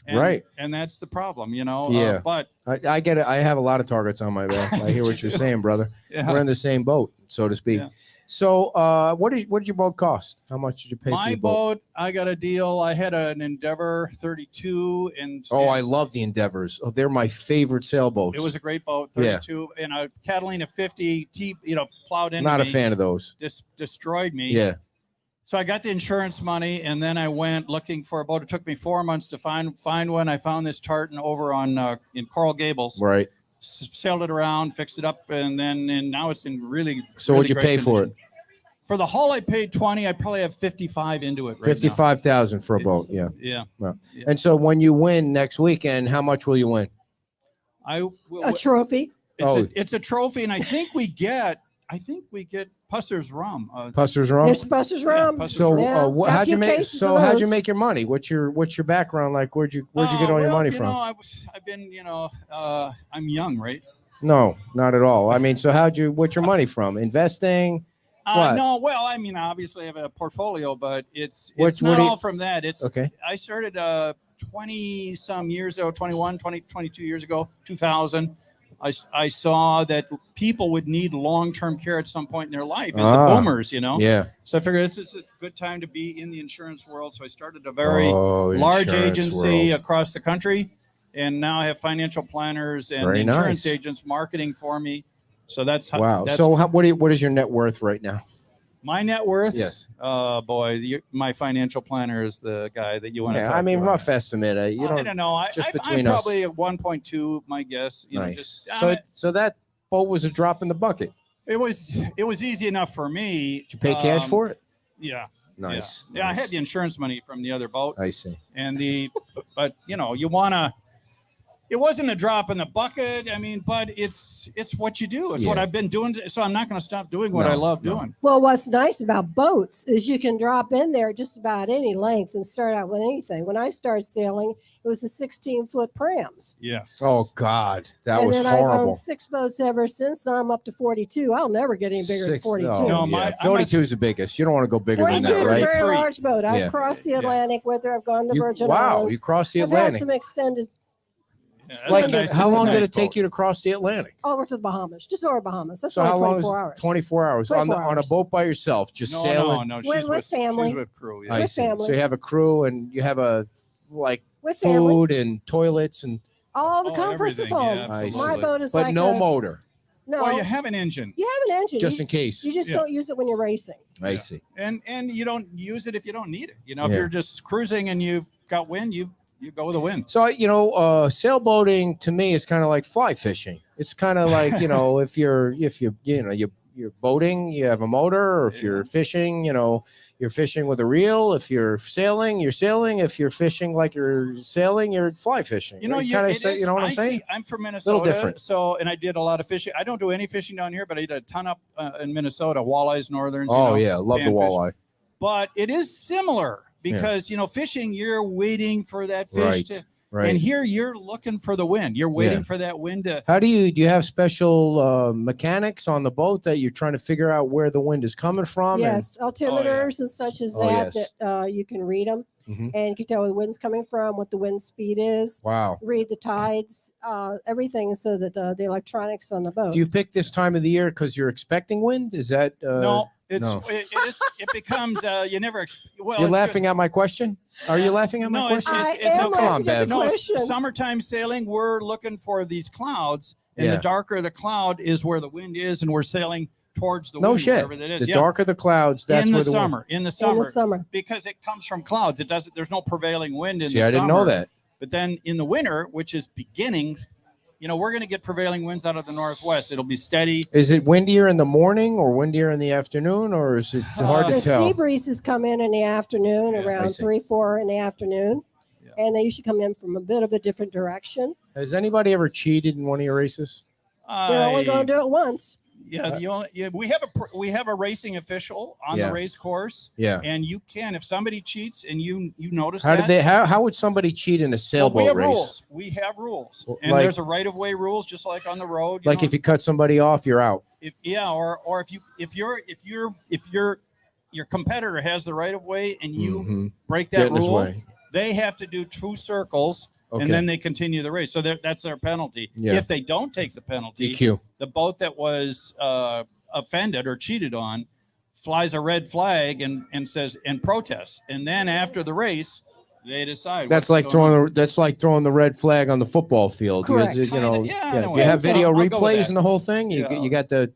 And, Right. And that's the problem, Yeah. but I get it. I have a lot of targets on my back. I hear what you're saying, brother. yeah, We're in the same boat, so to speak. Yeah. So, what did your boat cost? How much did you pay for my your boat? boat, I got a deal. I had an Endeavor 32 and Oh, I love the Endeavors. Oh, they're my favorite sailboats. it was a great boat, Yeah. 32 and a Catalina 50 plowed into not a me, fan of those. destroyed me. Yeah. So I got the insurance money, and then I went looking for a boat. It took me 4 months to find one. I found this tartan over on in Coral Gables. Right. Sailed it around, fixed it up, and now it's in really. So really what'd you great pay for condition. For the hull, I paid 20. I probably have 55 into it. Right 55,000 for a now. boat. Yeah. Yeah. And so when you win next weekend, how much will you win? I a trophy. Oh. it's a trophy, and I think we get Pusser's rum. Pusser's rum. There's Buster's rum. Pusser's So rum. Yeah, got a how'd you few make? cases So of how'd you those. make your money? What's your background like? Where'd you get all your Well, money you from? know, I've been, I'm young, right? No, not at all. I mean, so what's your money from? Investing? What? No, well, I mean, obviously I have a portfolio, but it's What not do you- all from that. It's Okay. I started 20 some years ago, 22 years ago, 2000. I saw that people would need long-term care at some point in their life, and the boomers, Yeah. So I figured this is a good time to be in the insurance world. So I started a very Oh, large insurance agency world. across the country, and now I have financial planners and Very insurance nice. agents marketing for me. So that's how. Wow. That's So what is your net worth right now? my net worth. Yes. Oh boy, my financial planner is the guy that you want to Yeah, talk I mean, to. rough estimate. You I don't know. just I'm between us. probably at 1.2. My guess. Nice. So that boat was a drop in the bucket. it was easy enough for me. Did you pay cash for it? Yeah. Nice. Yeah. I nice. had the insurance money from the other boat, I see. and but you want to. It wasn't a drop in the bucket. I mean, but it's what you do. It's what Yeah. I've been doing. So I'm not going to stop doing what No, I love no. doing. Well, what's nice about boats is you can drop in there just about any length and start out with anything. When I started sailing, it was the 16-foot prams. Yes. Oh God, that and was then I've horrible. owned 6 boats ever since. Now I'm up to 42. I'll never get any bigger than 42. Oh, No, yeah. I'm 42 is the biggest. You don't want to go bigger than 42 that, is a right? very 3. large boat. I've Yeah. crossed the Yeah. Atlantic with her. I've gone to Virgin Wow, Islands. you crossed the I've had Atlantic. some extended Yeah, It's that's like a nice- how it's a long did nice it take boat. you to cross the Atlantic? over to the Bahamas, just over Bahamas. That's So only how long 24 is hours. 24 hours 24 on a hours. boat by yourself, just No, sailing? no. With family. She's with crew. Yeah. I with see. family. So you have a crew and you have like With family. food and toilets and All the Oh, comforts of everything, home. yeah, I see. My absolutely. boat is but like no a, motor, no. Well, you have an engine, You have an engine. just in case. You just Yeah. don't use it when you're racing. I Yeah. see. and you don't use it if you don't need it. If Yeah. you're just cruising and you've got wind, you go with the wind. So sailboating to me is kind of like fly fishing. It's kind of like if you're boating, you have a motor, or if you're fishing, you're fishing with a reel. If you're sailing, you're sailing. If you're fishing like you're sailing, you're fly fishing. Right? You know what I'm saying? I'm from Minnesota, different. so and I did a lot of fishing. I don't do any fishing down here, but I did a ton up in Minnesota, walleyes, northerns. Oh yeah, love the panfish. walleye. But it is similar because fishing, you're waiting for that fish Right. to. Right. And here you're looking for the wind. You're waiting Yeah. for that wind to. How do you have special mechanics on the boat that you're trying to figure out where the wind is coming from? Yes, altimeters and such as Oh, that. yes. That you can read them Mhm. and you can tell where the wind's coming from, what the wind speed is. Wow. Read the tides, everything, so that the electronics on the boat. Do you pick this time of the year because you're expecting wind? Is that No, it's no. it becomes you never. Well, you're it's laughing at my question? Are you laughing at my No, question? I it's am okay. Come on, laughing at the Bev. No, question. summertime sailing, we're looking for these clouds, and Yeah. the darker the cloud is where the wind is, and we're sailing towards the No wind, shit. wherever that is. The darker the clouds, that's in where the the wind. summer, in the in the summer, summer. because it comes from clouds. It doesn't. There's no prevailing wind in See, the I summer. didn't know that. But then in the winter, which is beginning, we're going to get prevailing winds out of the northwest. It'll be steady. Is it windier in the morning or windier in the afternoon, or is it hard to The tell? sea breezes come in the afternoon, Yeah, I around see. 3-4 in the afternoon, Yeah. and they usually come in from a bit of a different direction. Has anybody ever cheated in one of your races? They're only going to do it once. Yeah, we have a racing official on Yeah. the race course, Yeah. and you can, if somebody cheats and you notice How that, did they? How would somebody cheat in a well, sailboat we have race? rules. We have rules, Well, and like- there's a right of way rules, just like on the road. Like if you cut somebody off, you're out. or if your competitor has the right of way and you Mhm. break Get that in his rule, way. they have to do 2 circles. Okay. And then they continue the race. So that's their penalty. Yeah. If they don't take the penalty, DQ. the boat that was offended or cheated on flies a red flag and says and protests. And then after the race, they decide. That's what's like going on. throwing the red flag on the football field. Correct. You know, Kinda, yeah, yeah, in a if way. you have Same video thing. I'll go with replays that. and the whole thing. You Yeah. you got the.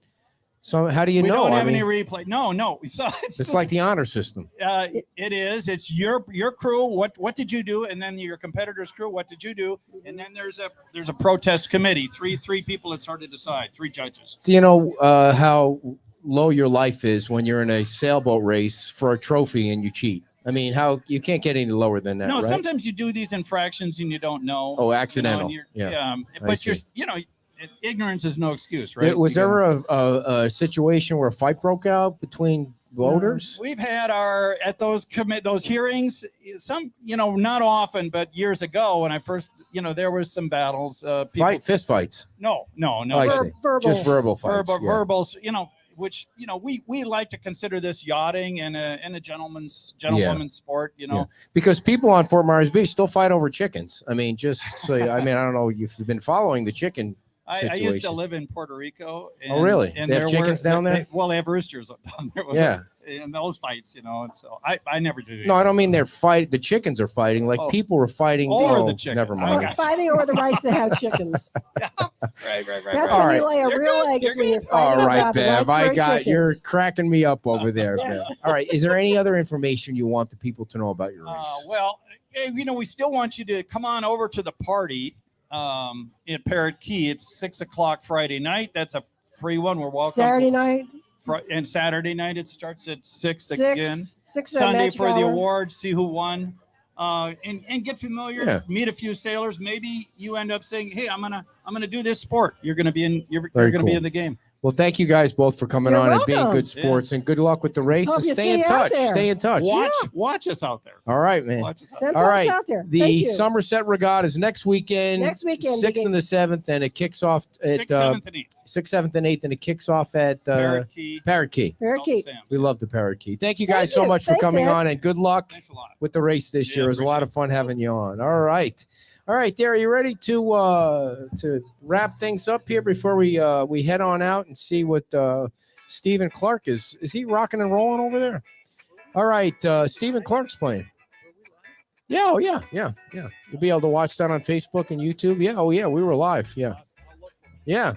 So how do you We know? don't have I any mean, replay. No. So it's like the honor system. it is. It's your crew. What did you do? And then your competitor's crew. What did you do? And then there's a protest committee. Three people that sort of decide. 3 judges. Do you know how low your life is when you're in a sailboat race for a trophy and you cheat? I mean, how you can't get any lower than that, No, right? sometimes you do these infractions and you don't know. Oh, accidental. and Yeah. I but see. ignorance is no excuse, right? Was there a situation where a fight broke out between voters? We've had at those hearings, some, not often, but years ago when I first, there was some battles. Fist fights? No. I see. Verbal. Just verbal fights. Verbals, which, we like to consider this yachting and a gentleman's sport, Yeah. Because people on Fort Myers Beach still fight over chickens. I mean, I don't know if you've been following the chicken I used to live in Puerto Rico. Oh, really? And they have chickens down there? They have roosters down there. Yeah. And those fights, and so I never did. No, I don't mean the chickens are fighting. Like people were fighting. Or the chickens. Never mind. Fighting over the rights to have chickens. Right. That's All when right. you lay a real egg is when you're fighting All right, about the rights Bev. for chickens. You're cracking me up over there, Bev. All right. Is there any other information you want the people to know about your race? Well, we still want you to come on over to the party in Parrot Key. It's 6:00 Friday night. That's a free one. We're welcome. Saturday night. And Saturday night it starts at 6 again. 6 Sunday for the hour. awards, see who won, and get familiar. Yeah. Meet a few sailors. Maybe you end up saying, "Hey, I'm gonna do this sport." You're gonna be in. You're Very gonna be cool. in the game. Well, thank you guys both for coming You're on and being welcome. good sports, and good luck with the race. Hope And you stay see in you out touch. there. Stay in touch. Watch us out there. All right, man. Watch us out. Send All folks right. out there. The Thank you. Somerset Regatta is next weekend. Next weekend, 6th and the 7th, and it kicks off at 6th, 7th, and 8th. 6th, 7th, and 8th, and it kicks off at Parrot Key. Parrot Key. Parakeet. Salt and We Sam's. love the Parrot Key. Thank you Thank guys so you. much for Thanks, coming Ed. on, and good luck Thanks a lot. with the race this Yeah, year. It was a lot of fun having you on. All right. Derek, you ready to wrap things up here before we head on out and see what Stephen Clark is he rocking and rolling over there? All right, Stephen Clark's playing. Yeah, oh yeah. You'll be able to watch that on Facebook and YouTube. Yeah, oh yeah, we were live. Yeah.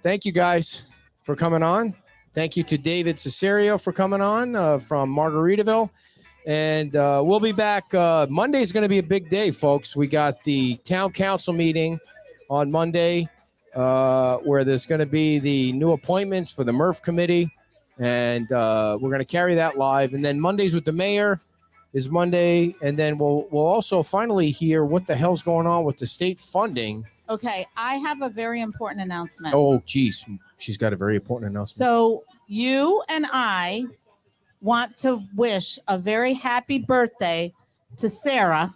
Thank you guys for coming on. Thank you to David Cesario for coming on from Margaritaville. And we'll be back. Monday is going to be a big day, folks. We got the town council meeting on Monday where there's going to be the new appointments for the Murph committee. And we're going to carry that live. And then Mondays with the mayor is Monday. And then we'll also finally hear what the hell's going on with the state funding. Okay, I have a very important announcement. Oh, geez. She's got a very important announcement. So you and I want to wish a very happy birthday to Sarah,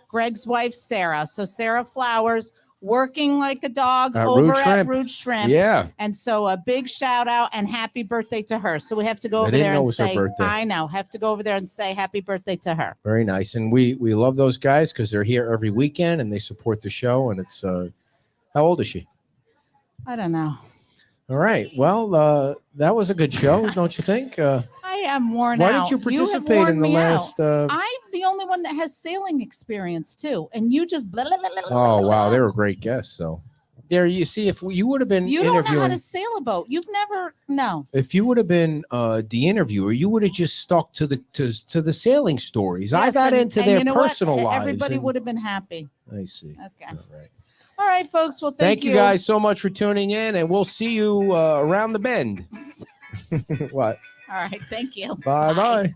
Greg's wife, Sarah. So Sarah Flowers, working like a dog over at Root Shrimp. Yeah. And so a big shout out and happy birthday to her. So we have to go over didn't there know it and was her say, birthday. I know, have to go over there and say happy birthday to her. Very nice. And we love those guys because they're here every weekend and they support the show. And it's, how old is she? I don't know. All right. Well, that was a good show, don't you think? I am worn Why out. did you have participate worn in the me out. last? I'm the only one that has sailing experience too. And you just blah, blah, blah, blah, blah, Oh, blah, wow. blah. They were great guests. So there you see, if you would have been You don't know how interviewing, to sail a boat. You've never, no. if you would have been the interviewer, you would have just stuck to the sailing stories. I Yes, got and- into and their you know what? personal lives. Everybody and- would have been happy. I see. Okay. All right. All right, folks. Well, Thank you guys so much for tuning in, and we'll see you around the bend. What? All right. Thank you. Bye bye.